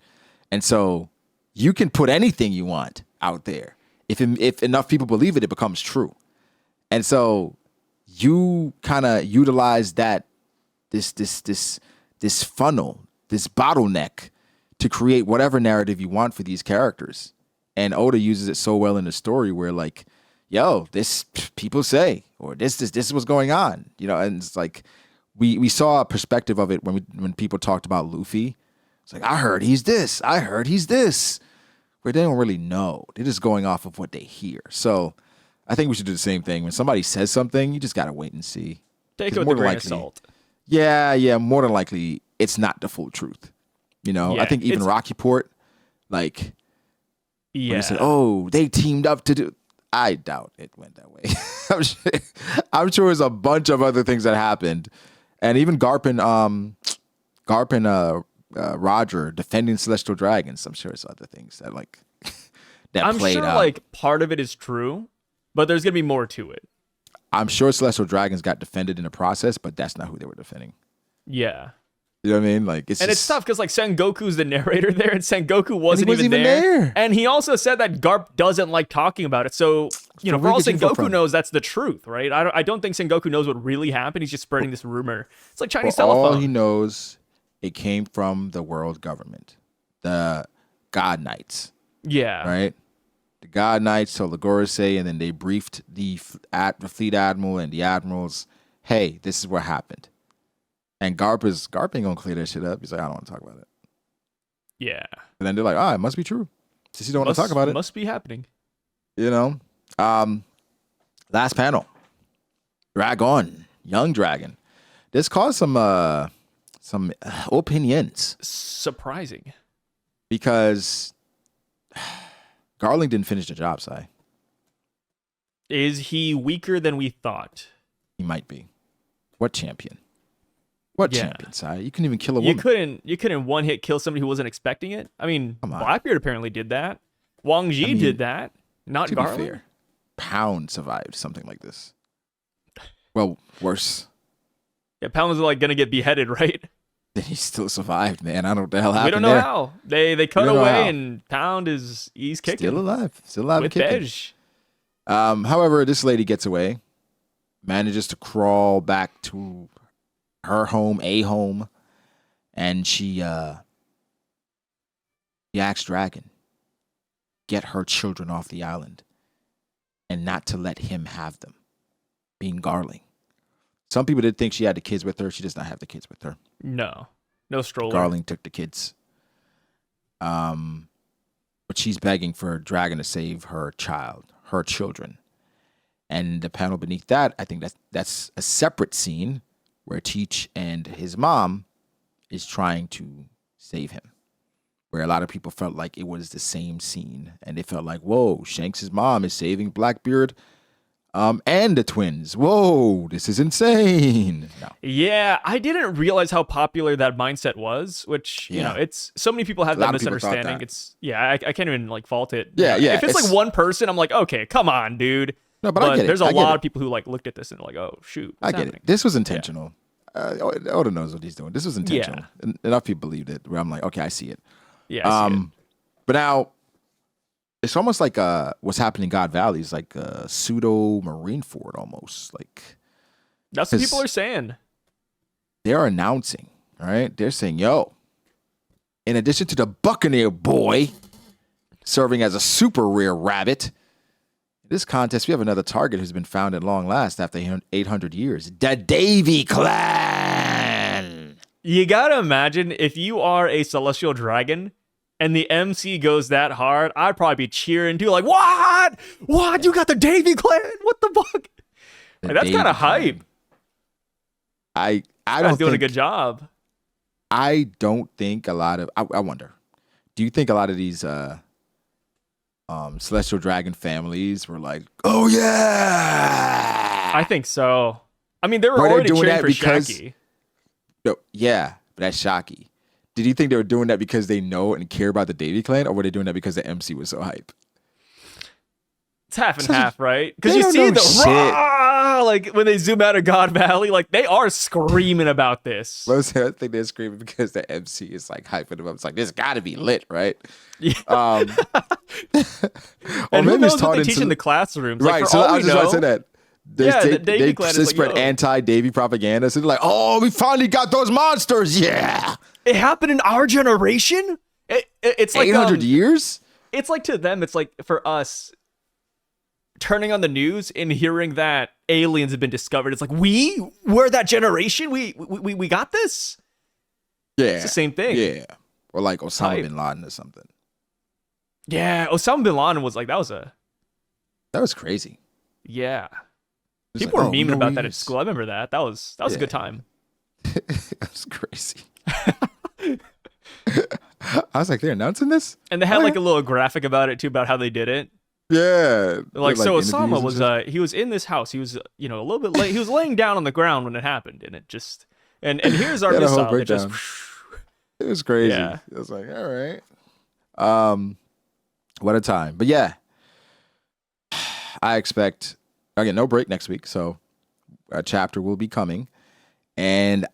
And so you can put anything you want out there. If enough people believe it, it becomes true. And so you kind of utilize this funnel, this bottleneck to create whatever narrative you want for these characters. And Oda uses it so well in the story where, like, yo, this people say, or this is what's going on, and it's like we saw a perspective of it when people talked about Luffy. It's like, I heard he's this, I heard he's this, where they don't really know. They're just going off of what they hear. So I think we should do the same thing. When somebody says something, you just gotta wait and see. Take it 'Cause with more a than grain likely- of salt. Yeah, more than likely it's not the full truth. Yeah, I think even it's- Rocky Port, like, when Yeah. they said, oh, they teamed up to do. I doubt it went that way. I'm sure there's a bunch of other things that happened, and even Garp and Roger defending Celestial Dragons. I'm sure there's other things that that I'm played sure out. like part of it is true, but there's gonna be more to it. I'm sure Celestial Dragons got defended in the process, but that's not who they were defending. Yeah. You know what I mean? Like, And it's tough because like Sengoku's the narrator there, and Sengoku wasn't, wasn't even there. And he also said that Garp doesn't like talking about it. So for where all did you go Sengoku from? knows, that's the truth, right? I don't think Sengoku knows what really happened. He's just spreading this rumor. It's like Chinese For all telephone. he knows, it came from the world government, the God Knights. Yeah. Right? The God Knights told the Gorosei, and then they briefed the fleet admiral and the admirals, hey, this is what happened. And Garp ain't gonna clear that shit up. He's like, I don't want to talk about it. Yeah. And then they're like, it must be true. Since you don't want to talk about it. Must be happening. Last panel. Dragon, young dragon. This caused some opinions Surprising. because Garling didn't finish the job, Si. Is he weaker than we thought? He might be. What champion? What Yeah. champion, Si? You couldn't even kill a woman. You couldn't one hit kill somebody who wasn't expecting it. I mean, Come on. Blackbeard apparently did that. Wang Ji did that. Not To be Garland. fair, Pound survived something like this. Well, worse. Yeah, Pound was like gonna get beheaded, right? Then he still survived, man. I don't know what the hell happened We don't know there. how. They cut don't know away how. and Pound he's kicking Still alive and with kicking. Bej. However, this lady gets away, manages to crawl back to her home, and she asks Dragon, get her children off the island and not to let him have them, being Garling. Some people did think she had the kids with her. She does not have the kids with her. No stroller. Garling took the kids. But she's begging for Dragon to save her children. And the panel beneath that, I think that's a separate scene where Teach and his mom is trying to save him. Where a lot of people felt like it was the same scene. And they felt like, whoa, Shanks' mom is saving Blackbeard and the twins. Whoa, this is insane. No. Yeah, I didn't realize how popular that mindset was, which, Yeah. it's so many people have A lot that of people thought misunderstanding. that. I can't even like fault it. Yeah. If it's like one person, I'm like, okay, come on, dude. No, but I get it. There's a I get lot it. of people who like looked at this and like, oh shoot, I what's get happening? it. This was intentional. Oda knows what he's doing. This was intentional. Enough people believed it where I'm like, okay, I see it. Yeah, I see it. But now it's almost like what's happening in God Valley is like a pseudo Marine Ford almost. Like, That's what 'cause people are saying. they're announcing, all right? They're saying, yo, in addition to the Buccaneer boy serving as a super rare rabbit, in this contest, we have another target who's been found at long last after 800 years. The Davy Clan. You gotta imagine if you are a celestial dragon and the MC goes that hard, I'd probably be cheering too, like, what? You got the Davy Clan? What the fuck? The Like, that's Davy kind of Clan. hype. I Guy's don't doing a think good job. I don't think a lot of I wonder. Do you think a lot of these celestial dragon families were like, "Oh yeah." I think so. I mean, they were Were they already doing cheering that for because Shaki. no, yeah, but that's Shaki. Did you think they were doing that because they know and care about the Davy Clan, or were they doing that because the MC was so hype? It's half and Such a- half, right? Because they you don't see know the shit. rah, like when they zoom out of God Valley, like they are screaming about this. I think they're screaming because the MC is like hyping them up. It's like this got to be lit, right? Yeah. Or And who maybe knows it's what taught they into teach in the classrooms? right. Like, for So all I we was just about to say know, that. Yeah, the They Davy Clan is like, spread yo. anti-Davy propaganda. So they're like, "Oh, we finally got those monsters!" Yeah, it happened in our generation. It's like 800 years. It's like to them, it's like for us turning on the news and hearing that aliens have been discovered. It's like we're that generation. We got this. Yeah, It's the same thing. Yeah, or like Osama Hype. bin Laden or something. Yeah, Osama bin Laden was like that was crazy. yeah. It's People like, were oh, memeing no, about we that at just- school. I remember that. That was a good time. That's crazy. I was like, they're announcing this? And they had Oh, like yeah. a little graphic about it too, about how they did it. Yeah. Like, so interviews Osama and was shit. he was in this house. He was a little bit late. He was laying down on the ground when it happened, and it just and here's our They had a whole missile. It just breakdown. It was crazy. Yeah. It was like, all right. What a time. But yeah, I expect I get no break next week, so a chapter will be coming, and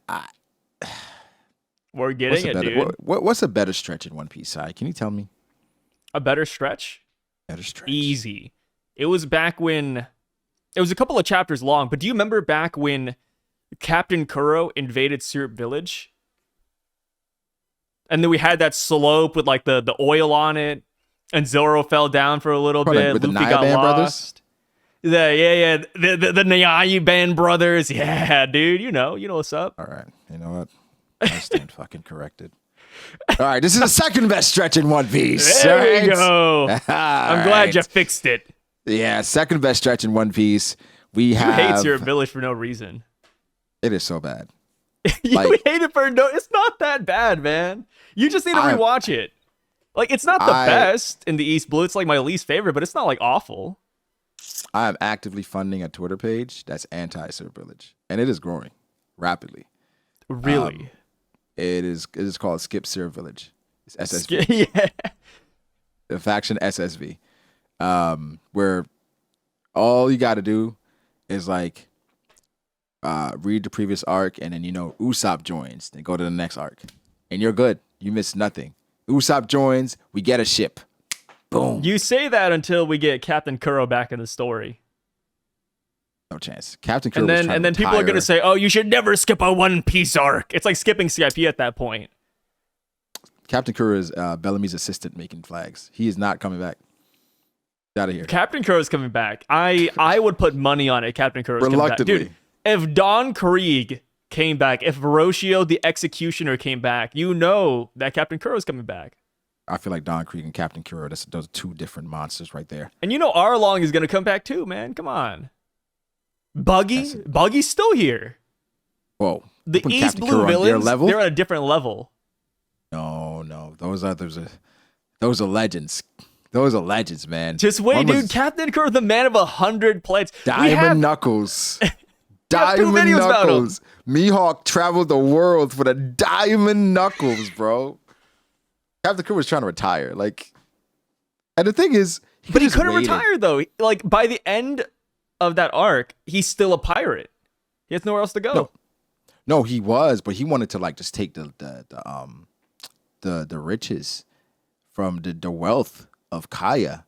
we're getting it, dude. what's a better stretch in One Piece? Side? Can you tell me? A better stretch? Better stretch. Easy. It was back when it was a couple of chapters long, but do you remember back when Captain Kuro invaded Syrup Village? And then we had that slope with like the oil on it, and Zoro fell down for a little bit. With the Luffy got Nyaban lost. The Nyaban brothers. Yeah, dude. You know what's up. All right. You know what? I stand fucking corrected. All right. This is the second best stretch in One Piece. There all we right? go. I'm glad right. you fixed it. Yeah, second best stretch in One Piece. We You have. hate Syrup Village for no reason. It is so bad. You Like- hate it for no. It's not that bad, man. You just need to I- rewatch it. Like, it's not the I- best in the East Blue. It's like my least favorite, but it's not like awful. I am actively funding a Twitter page that's anti-Syrup Village, and it is growing rapidly. Really. It is called Skip Syrup Village. It's SSV. Yeah. The faction SSV, where all you got to do is like read the previous arc, and then Usopp joins, then go to the next arc, and you're good. You miss nothing. Usopp joins, we get a ship. Boom. You say that until we get Captain Kuro back in the story. No chance. Captain Kuro And then people are going to say, "Oh, you should never skip a One Piece arc." It's like skipping CIP at that point. Captain Kuro is Bellamy's assistant making flags. He is not coming back. Get out of here. Captain Kuro's coming back. I would put money on it. Captain Kuro's coming back. Reluctantly. Dude, if Don Krieg came back, if Hiroshio the Executioner came back, you know that Captain Kuro's coming back. I feel like Don Krieg and Captain Kuro, those are two different monsters right there. And you know Arlong is going to come back too, man. Come on. Buggy's still here. Whoa. The Put East Captain Blue Kuro on their villains, level? they're at a different level. No. Those are legends. Those are legends, man. Just wait, One was dude. Captain Kuro, the man of 100 plates. Diamond Knuckles. have two Diamond videos about him. Knuckles. Mihawk traveled the world for the Diamond Knuckles, bro. Captain Kuro was trying to retire. Like, and the thing is, But he just couldn't waited. retire, though. Like, by the end of that arc, he's still a pirate. He has nowhere else to go. No, he was, but he wanted to like just take the riches from the wealth of Kaya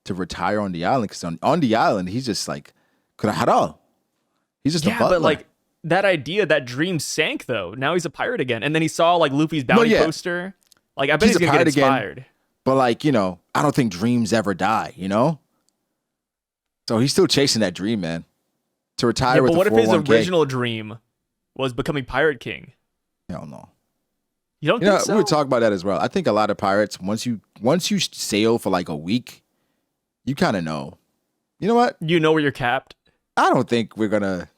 to retire on the island. Because on the island, he's just like Kurahara. He's just a Yeah, butler. but like that idea, that dream sank though. Now he's a pirate again. And then he saw like Luffy's bounty yeah. poster. Like I bet He's he's a gonna get pirate again. inspired. But like, I don't think dreams ever die, So he's still chasing that dream, man. To retire Yeah, with but what the if his 401k. original dream was becoming Pirate King? Hell no. You don't think so? We would talk about that as well. I think a lot of pirates, once you sail for like a week, you kind of know. You know what? You know where you're capped. I don't think we're gonna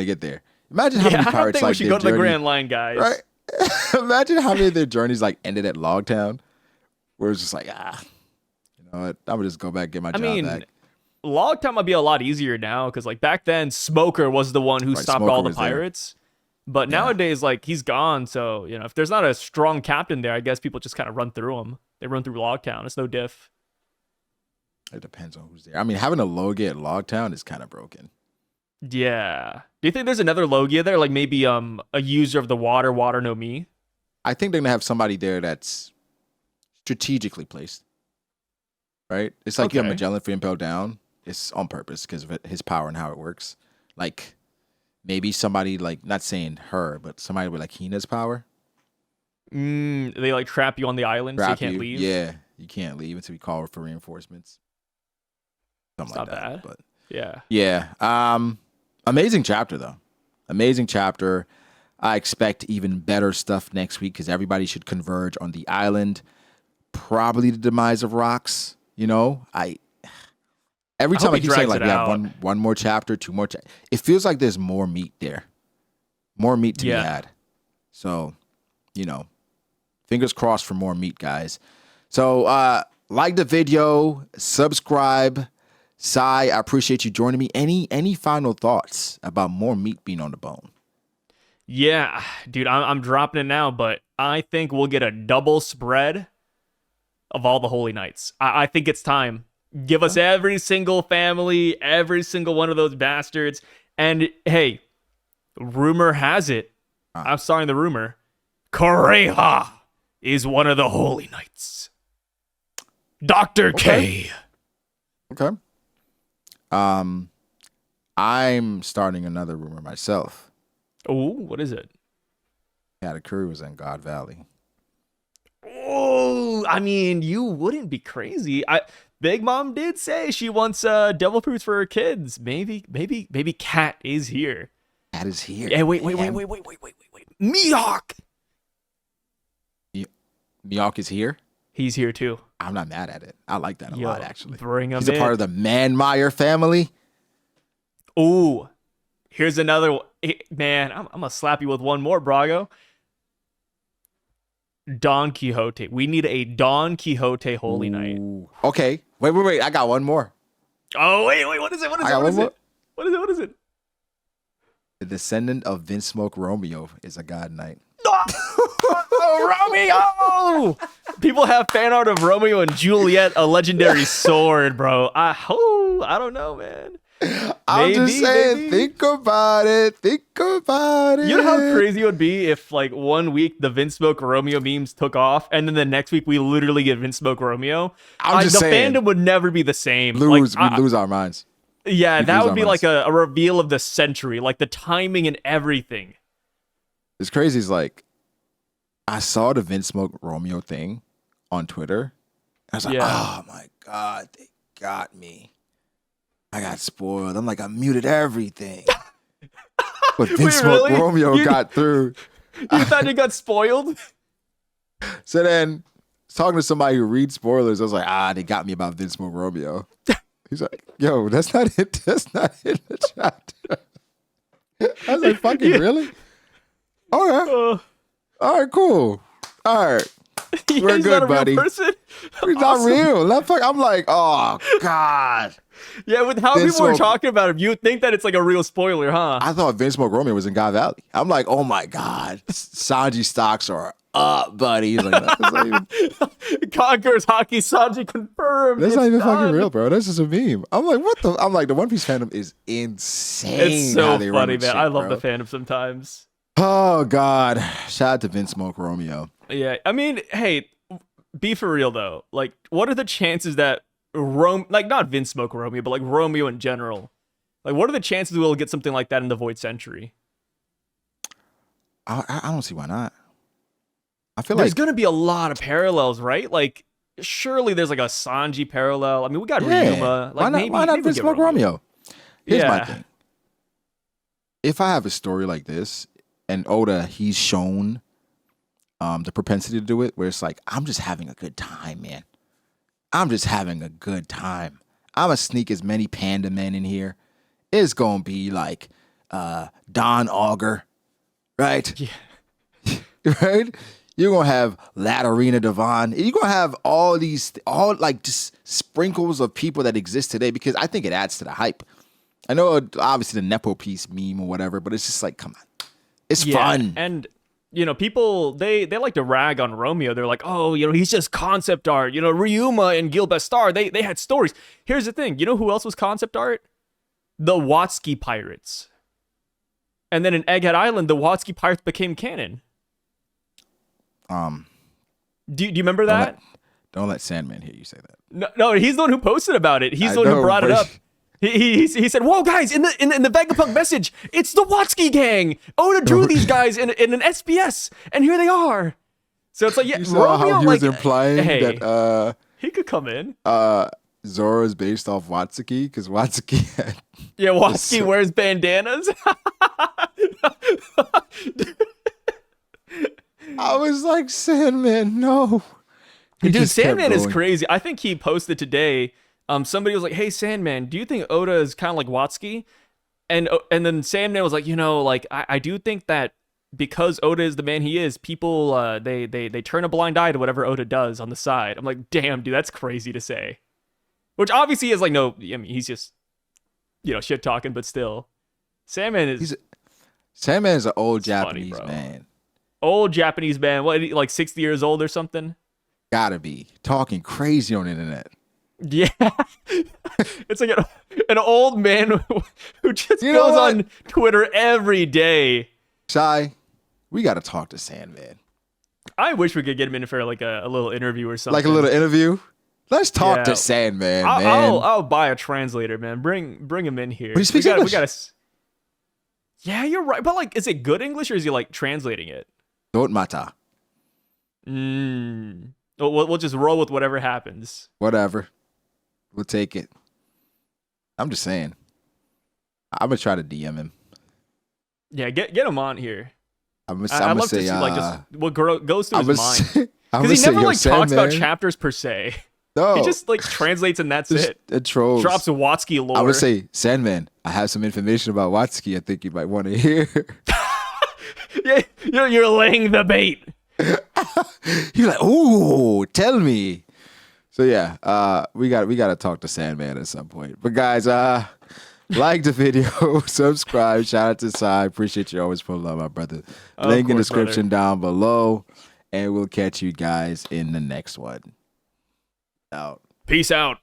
get there. Imagine how Yeah, many I don't pirates think we like should their go to the journey, Grand Line, guys. right? Imagine how many of their journeys like ended at Logtown, where it's just like, you know what? I'm gonna just go back and get my I job mean, back. Logtown might be a lot easier now because like back then, Smoker was the one who Right, stopped Smoker all the was there. pirates. But Yeah. nowadays, like he's gone, so you know if there's not a strong captain there, I guess people just kind of run through him. They run through Logtown. It's no diff. It depends on who's there. I mean, having a Logie at Logtown is kind of broken. Yeah. Do you think there's another Logia there, like maybe a user of the water no me? I think they're gonna have somebody there that's strategically placed. Right? It's like you have Okay. Magellan for Impel down. It's on purpose because of his power and how it works. Like maybe somebody like not saying her, but somebody with like Hina's power. They like trap you on the island so you Trap can't you. leave. Yeah, you can't leave until we call for reinforcements. Something It's like not that. bad. But Yeah. yeah. Amazing chapter though. Amazing chapter. I expect even better stuff next week because everybody should converge on the island. Probably the demise of Rocks. You know, every I time hope I he keep saying drags like it we have out. one more chapter, two more. It feels like there's more meat there, more meat to be Yeah. had. So, you know, fingers crossed for more meat, guys. So, like the video, subscribe. Sai, I appreciate you joining me. Any final thoughts about more meat being on the bone? Yeah, dude, I'm dropping it now, but I think we'll get a double spread of all the Holy Knights. I think it's time. Give us every single family, every single one of those bastards. And hey, rumor has it, I'm starting the rumor, Correja is one of the Holy Knights. Dr. K. Okay. I'm starting another rumor myself. Oh, what is it? Had a cruise in God Valley. Oh, I mean, you wouldn't be crazy. Big Mom did say she wants devil fruits for her kids. Maybe Cat is here. Cat is here. Yeah, wait. Mihawk. Mihawk is here. He's here too. I'm not mad at it. I like that a lot, actually. Bring him He's in. a part of the Manmeyer family. Ooh, here's another one. Man, I'm gonna slap you with one more, Brago. Don Quixote. We need a Don Quixote Holy Knight. Ooh. Okay. Wait. I got one more. Oh, wait. What is it? I got one more. What is it? The descendant of Vince Smoke Romeo is a God Knight. Oh, Romeo! People have fan art of Romeo and Juliet, a legendary sword, bro. I don't know, man. I'm just saying, maybe. think about it. You know how crazy it would be if, like, one week the Vince Smoke Romeo memes took off, and then the next week we literally get Vince Smoke Romeo? I'm just the saying, fandom would never be the same. we lose our minds. Yeah, We'd that lose would our be minds. like a reveal of the century, like the timing and everything. It's crazy. It's like, I saw the Vince Smoke Romeo thing on Twitter. I was like, Yeah. oh my God, they got me. I got spoiled. I'm like, I muted everything. But Vince Smoke really? Romeo got through. You thought you got spoiled? So then, talking to somebody who reads spoilers, I was like, they got me about Vince Smoke Romeo. He's like, yo, that's not it. That's not in the chapter. I was like, fucking really? Okay. All right, cool. All right. We're He's good, not a buddy. real person? He's not real. I'm like, oh, God. Yeah, with how Vince people were Smoke- talking about him, you would think that it's like a real spoiler, huh? I thought Vince Smoke Romeo was in God Valley. I'm like, oh my God. Sanji stocks are up, buddy. He's like, that's not even, Conquerors Hockey Sanji confirmed. that's not It's even done. fucking real, bro. That's just a meme. I'm like, what the? I'm like, the One Piece fandom is insane. It's how so they run funny, with man. shit, I love bro. the fandom sometimes. Oh, God. Shout out to Vince Smoke Romeo. Yeah, I mean, hey, be for real though. Like, what are the chances that not Vince Smoke Romeo, but like Romeo in general, like, what are the chances we'll get something like that in the Void Century? I don't see why not. I feel There's like gonna be a lot of parallels, right? Like, surely there's like a Sanji parallel. I mean, we got Ryuma. Like, why not maybe Vince get Smoke Romeo? Here's my Yeah. thing. If I have a story like this, and Oda, he's shown the propensity to do it, where it's like, I'm just having a good time, man. I'm just having a good time. I'm gonna sneak as many panda men in here. It's gonna be like Don Auger, right? Yeah. Right? You're gonna have Latarina Devon. You're gonna have all like just sprinkles of people that exist today because I think it adds to the hype. I know obviously the Nepo piece meme or whatever, but it's just like, come on. It's fun. And people they like to rag on Romeo. They're like, oh, he's just concept art. Ryuma and Gil Bestar, they had stories. Here's the thing. You know who else was concept art? The Watsky Pirates. And then in Egghead Island, the Watsky Pirates became canon. Do you remember that? Don't let Sandman hear you say that. No, he's the one who posted about it. He's the one who brought it up. He said, "Whoa, guys! In the Vegapunk message, it's the Watsky gang. Oda drew these guys in an SBS, and here they are." So it's like, yeah, you saw Romeo, how he was implying that he could come in. Zoro is based off Watsuki because Watsuki had Watsky wears bandanas. I was like, Sandman, no. Dude, Sandman is crazy. I think he posted today. Somebody was like, "Hey, Sandman, do you think Oda is kind of like Watsky?" And then Sandman was like, I do think that because Oda is the man he is, people they turn a blind eye to whatever Oda does on the side. I'm like, damn, dude, that's crazy to say. Which obviously is like, no, I mean, he's just shit talking, but still, Sandman is an old Japanese man. Old Japanese man, what, like 60 years old or something? Gotta be talking crazy on the internet. Yeah, it's like an old man who just goes on Twitter every day. Shy, we got to talk to Sandman. I wish we could get him in for like a little interview or something. Like a little interview? Let's talk to Sandman, man. I'll buy a translator, man. Bring him in here. But he speaks English. Yeah, you're right. But like, is it good English or is he like translating it? Don't matter. We'll just roll with whatever happens. Whatever. We'll take it. I'm just saying. I'm gonna try to DM him. Yeah, get him on here. I'd love to see like just what goes through his mind. Because he never like talks about chapters per se. No. He just like translates and that's just it. It trolls. Drops a Watsky lore. I would say, Sandman, I have some information about Watsky I think you might want to hear. Yeah, you're laying the bait. You're like, ooh, tell me. So yeah, we got to talk to Sandman at some point. But guys, like the video, subscribe, shout out to Sai. Appreciate you always pulling up, my brother. Link in the description down below, and we'll catch you guys in the next one. Out. Peace out.